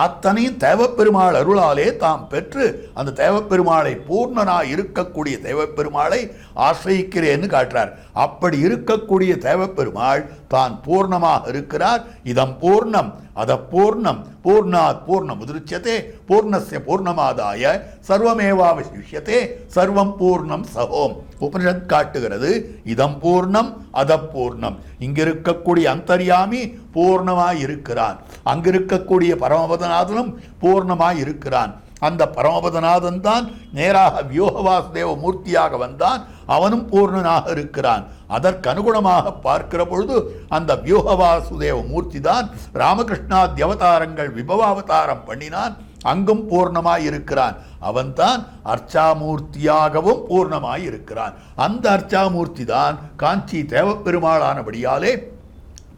அத்தனையும் தேவப்பெருமாள் அருளாலே தாம் பெற்று அந்த தேவப்பெருமாளை பூர்ணனாய் இருக்கக்கூடிய தேவப்பெருமாளை ஆசிரியிக்கிறேன்னு காட்டுறார். அப்படி இருக்கக்கூடிய தேவப்பெருமாள் தான் பூர்ணமாக இருக்கிறார். இதம் பூர்ணம் அத பூர்ணம் பூர்ணாத் பூர்ணமுதிருச்யதே பூர்ணஸ்ய பூர்ணமாதாய சர்வமேவாவசிஷ்யதே சர்வம் பூர்ணம் சகோம். உபனிஷத் காட்டுகிறது இதம் பூர்ணம் அத பூர்ணம். இங்கிருக்கக்கூடிய அந்தர்யாமி பூர்ணமாய் இருக்கிறான், அங்கிருக்கக்கூடிய பரமபதநாதனும் பூர்ணமாய் இருக்கிறான். அந்த பரமபதநாதன் தான் நேராக வியோக வாசுதேவ மூர்த்தியாக வந்தான், அவனும் பூர்ணனாக இருக்கிறான். அதற்கு அனுகுணமாக பார்க்கிற பொழுது அந்த வியோக வாசுதேவ மூர்த்தி தான் ராமகிருஷ்ணாதி அவதாரங்கள் விபவாவதாரம் பண்ணினான், அங்கும் பூர்ணமாய் இருக்கிறான். அவன்தான் அர்ச்சாமூர்த்தியாகவும் பூர்ணமாய் இருக்கிறான். அந்த அர்ச்சாமூர்த்தி தான் காஞ்சி தேவப்பெருமாளானபடியாலே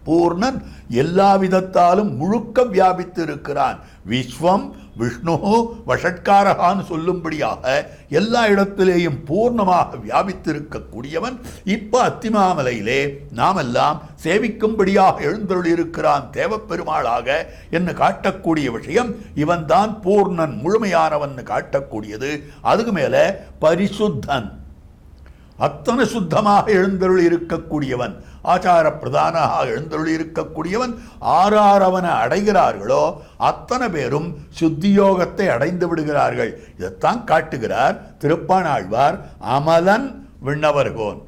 பூர்ணன், எல்லா விதத்தாலும் முழுக்க வியாபித்து இருக்கிறான். விஸ்வம் விஷ்ணு வஷட்காரகான்னு சொல்லும்படியாக எல்லா இடத்திலேயும் பூர்ணமாக வியாபித்திருக்கக்கூடியவன் இப்ப அத்திமாமலையிலே நாமெல்லாம் சேவிக்கும்படியாக எழுந்தருளியிருக்கிறான் தேவப்பெருமாளாக என்று காட்டக்கூடிய விஷயம். இவன் தான் பூர்ணன், முழுமையானவன் காட்டக்கூடியது. அதுக்கு மேல பரிசுத்தன், அத்தனை சுத்தமாக எழுந்தருள் இருக்கக்கூடியவன், ஆச்சார பிரதானாக எழுந்தருள் இருக்கக்கூடியவன். ஆறாரவனை அடைகிறார்களோ அத்தனை பேரும் சுத்தியோகத்தை அடைந்து விடுகிறார்கள். இதைத்தான் காட்டுகிறார் திருப்பாணாழ்வார். அமலன் விண்ணவர்கோன்,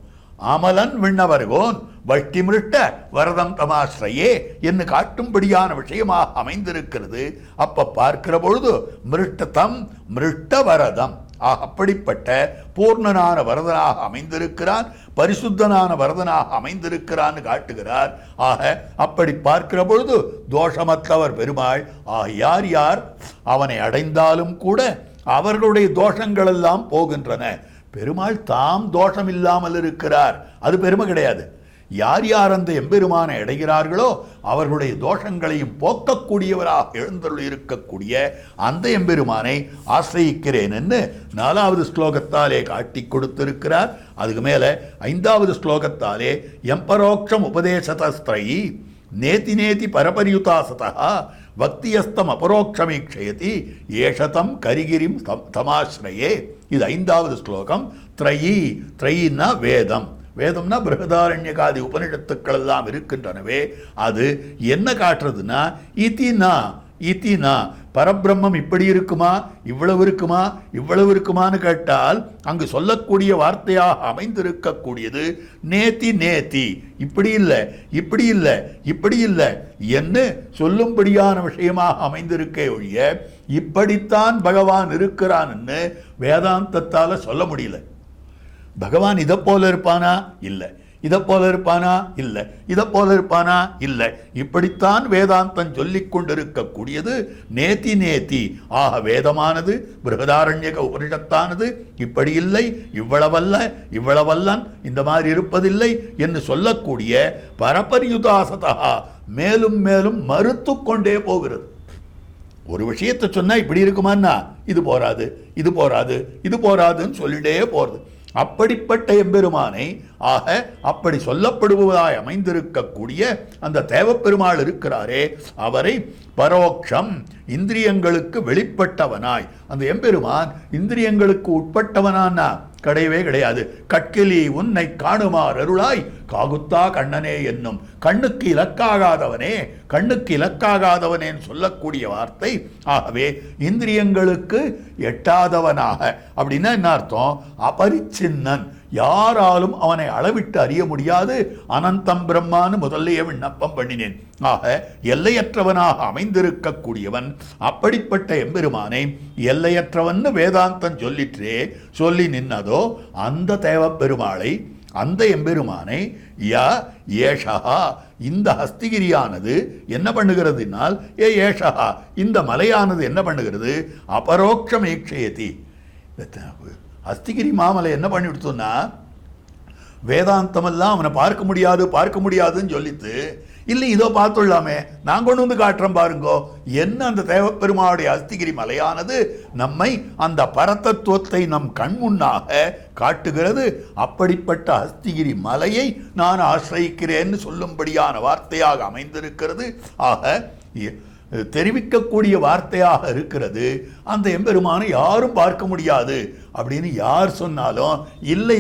அமலன் விண்ணவர்கோன் வட்டிமிருஷ்ட வரதம் தமாஸ்ரயே என்று காட்டும்படியான விஷயமாக அமைந்திருக்கிறது. அப்ப பார்க்கிற பொழுது மிருஷ்டதம் மிருஷ்ட வரதம், அப்படிப்பட்ட பூர்ணனான வரதனாக அமைந்திருக்கிறான், பரிசுத்தனான வரதனாக அமைந்திருக்கிறான் காட்டுகிறார். ஆக அப்படி பார்க்கிற பொழுது தோஷமற்றவர் பெருமாள். யார் யார் அவனை அடைந்தாலும் கூட அவர்களுடைய தோஷங்கள் எல்லாம் போகின்றன. பெருமாள் தாம் தோஷம் இல்லாமல் இருக்கிறார், அது பெருமை கிடையாது. யார் யார் அந்த எம்பெருமானை அடைகிறார்களோ அவர்களுடைய தோஷங்களையும் போக்கக்கூடியவராக எழுந்தருள் இருக்கக்கூடிய அந்த எம்பெருமானை ஆசிரியிக்கிறேன் என்று 4வது ஸ்லோகத்தாலே காட்டி கொடுத்திருக்கிறார். அதுக்கு மேல 5வது ஸ்லோகத்தாலே எம்பரோக்ஷம் உபதேசதஸ்திரை நேதி நேதி பரபரியுதா சதா பக்தியஸ்தம் அபரோக்ஷமீக்ஷயதி ஏஷதம் கரிகிரிம் தமாஸ்ரயே. இது 5வது ஸ்லோகம். த்ரயின்னா வேதம். வேதம்னா பிருகதாரண்யகாதி உபனிஷத்துக்கள் எல்லாம் இருக்கின்றனவே, அது என்ன காட்டுறதுன்னா இத்தினா பரபிரம்மம் இப்படி இருக்குமா, இவ்வளவு இருக்குமா, இவ்வளவு இருக்குமான்னு கேட்டால் அங்கு சொல்லக்கூடிய வார்த்தையாக அமைந்திருக்கக்கூடியது நேத்தி, இப்படி இல்லை, இப்படி இல்லை, இப்படி இல்லை என்று சொல்லும்படியான விஷயமாக அமைந்திருக்கே ஒழிய இப்படித்தான் பகவான் இருக்கிறான்னு வேதாந்தத்தால் சொல்ல முடியல. பகவான் இதை போல இருப்பானா இல்லை, இதை போல இருப்பானா இல்லை, இதை போல இருப்பானா இல்லை, இப்படித்தான் வேதாந்தம் சொல்லிக் கொண்டிருக்கக்கூடியது நேத்தி. ஆக வேதமானது பிருகதாரண்யக உபனிஷத்தானது இப்படி இல்லை, இவ்வளவல்லன் இந்த மாதிரி இருப்பதில்லை என்று சொல்லக்கூடிய பரபரியுதாசதா மேலும் மேலும் மறுத்து கொண்டே போகிறது. ஒரு விஷயத்தை சொன்னா இப்படி இருக்குமான்னா இது போராது, இது போராது, இது போராதுன்னு சொல்லிட்டே போறது. அப்படிப்பட்ட எம்பெருமானை, ஆக அப்படி சொல்லப்படுவதாய் அமைந்திருக்கக்கூடிய அந்த தேவப்பெருமாள் இருக்கிறாரே, அவரை பரோக்ஷம் இந்திரியங்களுக்கு வெளிப்பட்டவனாய், அந்த எம்பெருமான் இந்திரியங்களுக்கு உட்பட்டவனான்னா கிடையவே கிடையாது. கட்கிலி உன்னை காணுமாறு அருளாய் காகுத்தா கண்ணனே என்னும் கண்ணுக்கு இலக்காகாதவனேன்னு சொல்லக்கூடிய வார்த்தை. ஆகவே இந்திரியங்களுக்கு எட்டாதவனாக அப்படின்னா என்ன அர்த்தம்? அபரிச்சின்னன், யாராலும் அவனை அளவிட்டு அறிய முடியாது. அனந்தம் பிரம்மான்னு முதல்லையே விண்ணப்பம் பண்ணினேன். ஆக எல்லையற்றவனாக அமைந்திருக்கக்கூடியவன். அப்படிப்பட்ட எம்பெருமானை எல்லையற்றவன் வேதாந்தம் சொல்லி நின்னதோ அந்த தேவப்பெருமாளை, அந்த எம்பெருமானை ஏஷா இந்த ஹஸ்திகிரியானது என்ன பண்ணுகிறதுனால், ஏஷா இந்த மலையானது என்ன பண்ணுகிறது? அபரோக்ஷமேக்ஷயதி. ஹஸ்திகிரி மாமலை என்ன பண்ணிவிடுத்தோன்னா வேதாந்தமெல்லாம் அவனை பார்க்க முடியாதுன்னு சொல்லிட்டு, இல்லை இதோ பார்த்துள்ளாமே நான் கொண்டு வந்து காட்டுறேன் பாருங்கோ என்ன அந்த தேவப்பெருமாவுடைய ஹஸ்திகிரி மலையானது நம்மை அந்த பரதத்துவத்தை நம் கண் முன்னாக காட்டுகிறது. அப்படிப்பட்ட ஹஸ்திகிரி மலையை நான் ஆசிரியிக்கிறேன்னு சொல்லும்படியான வார்த்தையாக அமைந்திருக்கிறது. ஆக தெரிவிக்கக்கூடிய வார்த்தையாக இருக்கிறது. அந்த எம்பெருமானை யாரும் பார்க்க முடியாது அப்படின்னு யார் சொன்னாலும் இல்லை,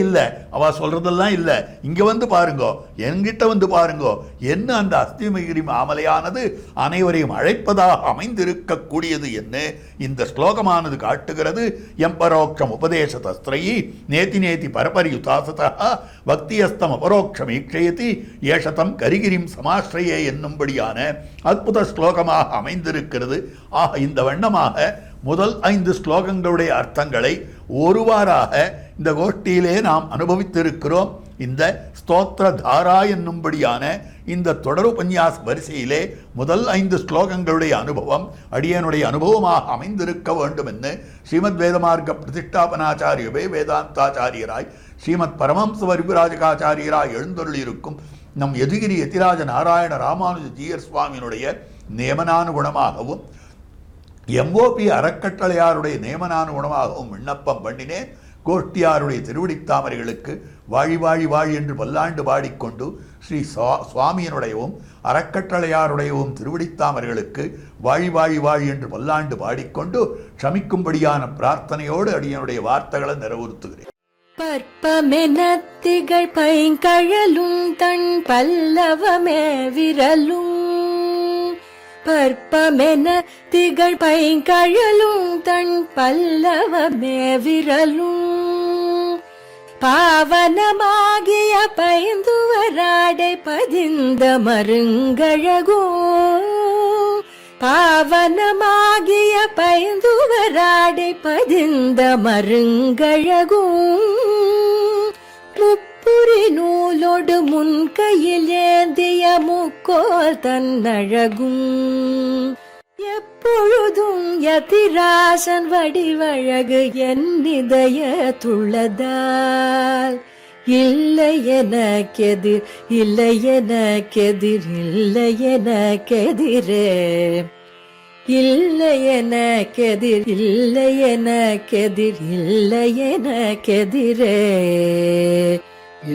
அவ சொல்றதெல்லாம் இல்லை, இங்க வந்து பாருங்கோ, என்கிட்ட வந்து பாருங்கோ என்ன அந்த அஸ்திகிரி மாமலையானது அனைவரையும் அழைப்பதாக அமைந்திருக்கக்கூடியது என்ன இந்த ஸ்லோகமானது காட்டுகிறது. எம்பரோக்ஷம் உபதேசதஸ்திரயி நேதி பரபரியுதாசதா பக்தியஸ்தம் அபரோக்ஷம் ஈக்ஷயதி ஏஷதம் கரிகிரிம் சமாஸ்ரயே என்னும்படியான அற்புத ஸ்லோகமாக அமைந்திருக்கிறது. ஆக இந்த வண்ணமாக முதல் 5 ஸ்லோகங்களுடைய அர்த்தங்களை ஒருவாறாக இந்த கோஷ்டியிலே நாம் அனுபவித்திருக்கிறோம். இந்த ஸ்தோத்திர தாரா என்னும்படியான இந்த தொடர் உபன்யாச வரிசையிலே முதல் 5 ஸ்லோகங்களுடைய அனுபவம் அடியனுடைய அனுபவமாக அமைந்திருக்க வேண்டும் என்று ஸ்ரீமத் வேதமார்க்க பிரதிஷ்டாபனாச்சாரியவே வேதாந்தாச்சாரியராய் ஸ்ரீமத் பரமஹம்ச பரிவிராஜகாச்சாரியராய் எழுந்தருளியிருக்கும் நம் யதுகிரி யதிராஜ நாராயண ராமானுஜ ஜீயர் சுவாமியினுடைய நியமனானுகுணமாகவும் எம்ஓபி அறக்கட்டளையாருடைய நியமனானுகுணமாகவும் விண்ணப்பம் பண்ணினேன். கோஷ்டியாருடைய திருவடித்தாமரைகளுக்கு வாழி வாழி வாழி என்று பல்லாண்டு பாடிக்கொண்டு ஸ்ரீ சுவாமியினுடையவும் அறக்கட்டளையாருடையவும் திருவடித்தாமரைகளுக்கு வாழி வாழி வாழி என்று பல்லாண்டு பாடிக்கொண்டு க்ஷமிக்கும்படியான பிரார்த்தனையோடு அடியனுடைய வார்த்தைகளை நிறைவுறுத்துகிறேன். பற்பமென திகழ் பைங்கழலும் தன் பல்லவமே விரலும், பற்பமென திகழ் பைங்கழலும் தன் பல்லவமே விரலும், பாவனமாகிய பைந்துவராடை பதிந்த மருங்கழகோ, பாவனமாகிய பைந்துவராடை பதிந்த மருங்கழகும், முப்புரி நூலோடு முன் கையில் ஏந்திய முக்கோல் தன்னழகும், எப்பொழுதும் யதிராசன் வடிவழகு என் இதய துள்ளதால், இல்லை எனக்கெதிர், இல்லை எனக்கெதிர், இல்லை எனக்கெதிரே, இல்லை எனக்கெதிர், இல்லை எனக்கெதிர், இல்லை எனக்கெதிரே,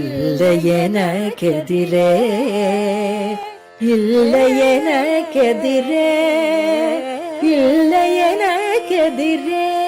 இல்லை எனக்கெதிரே, இல்லை எனக்கெதிரே இல்லை எனக்கெதிரே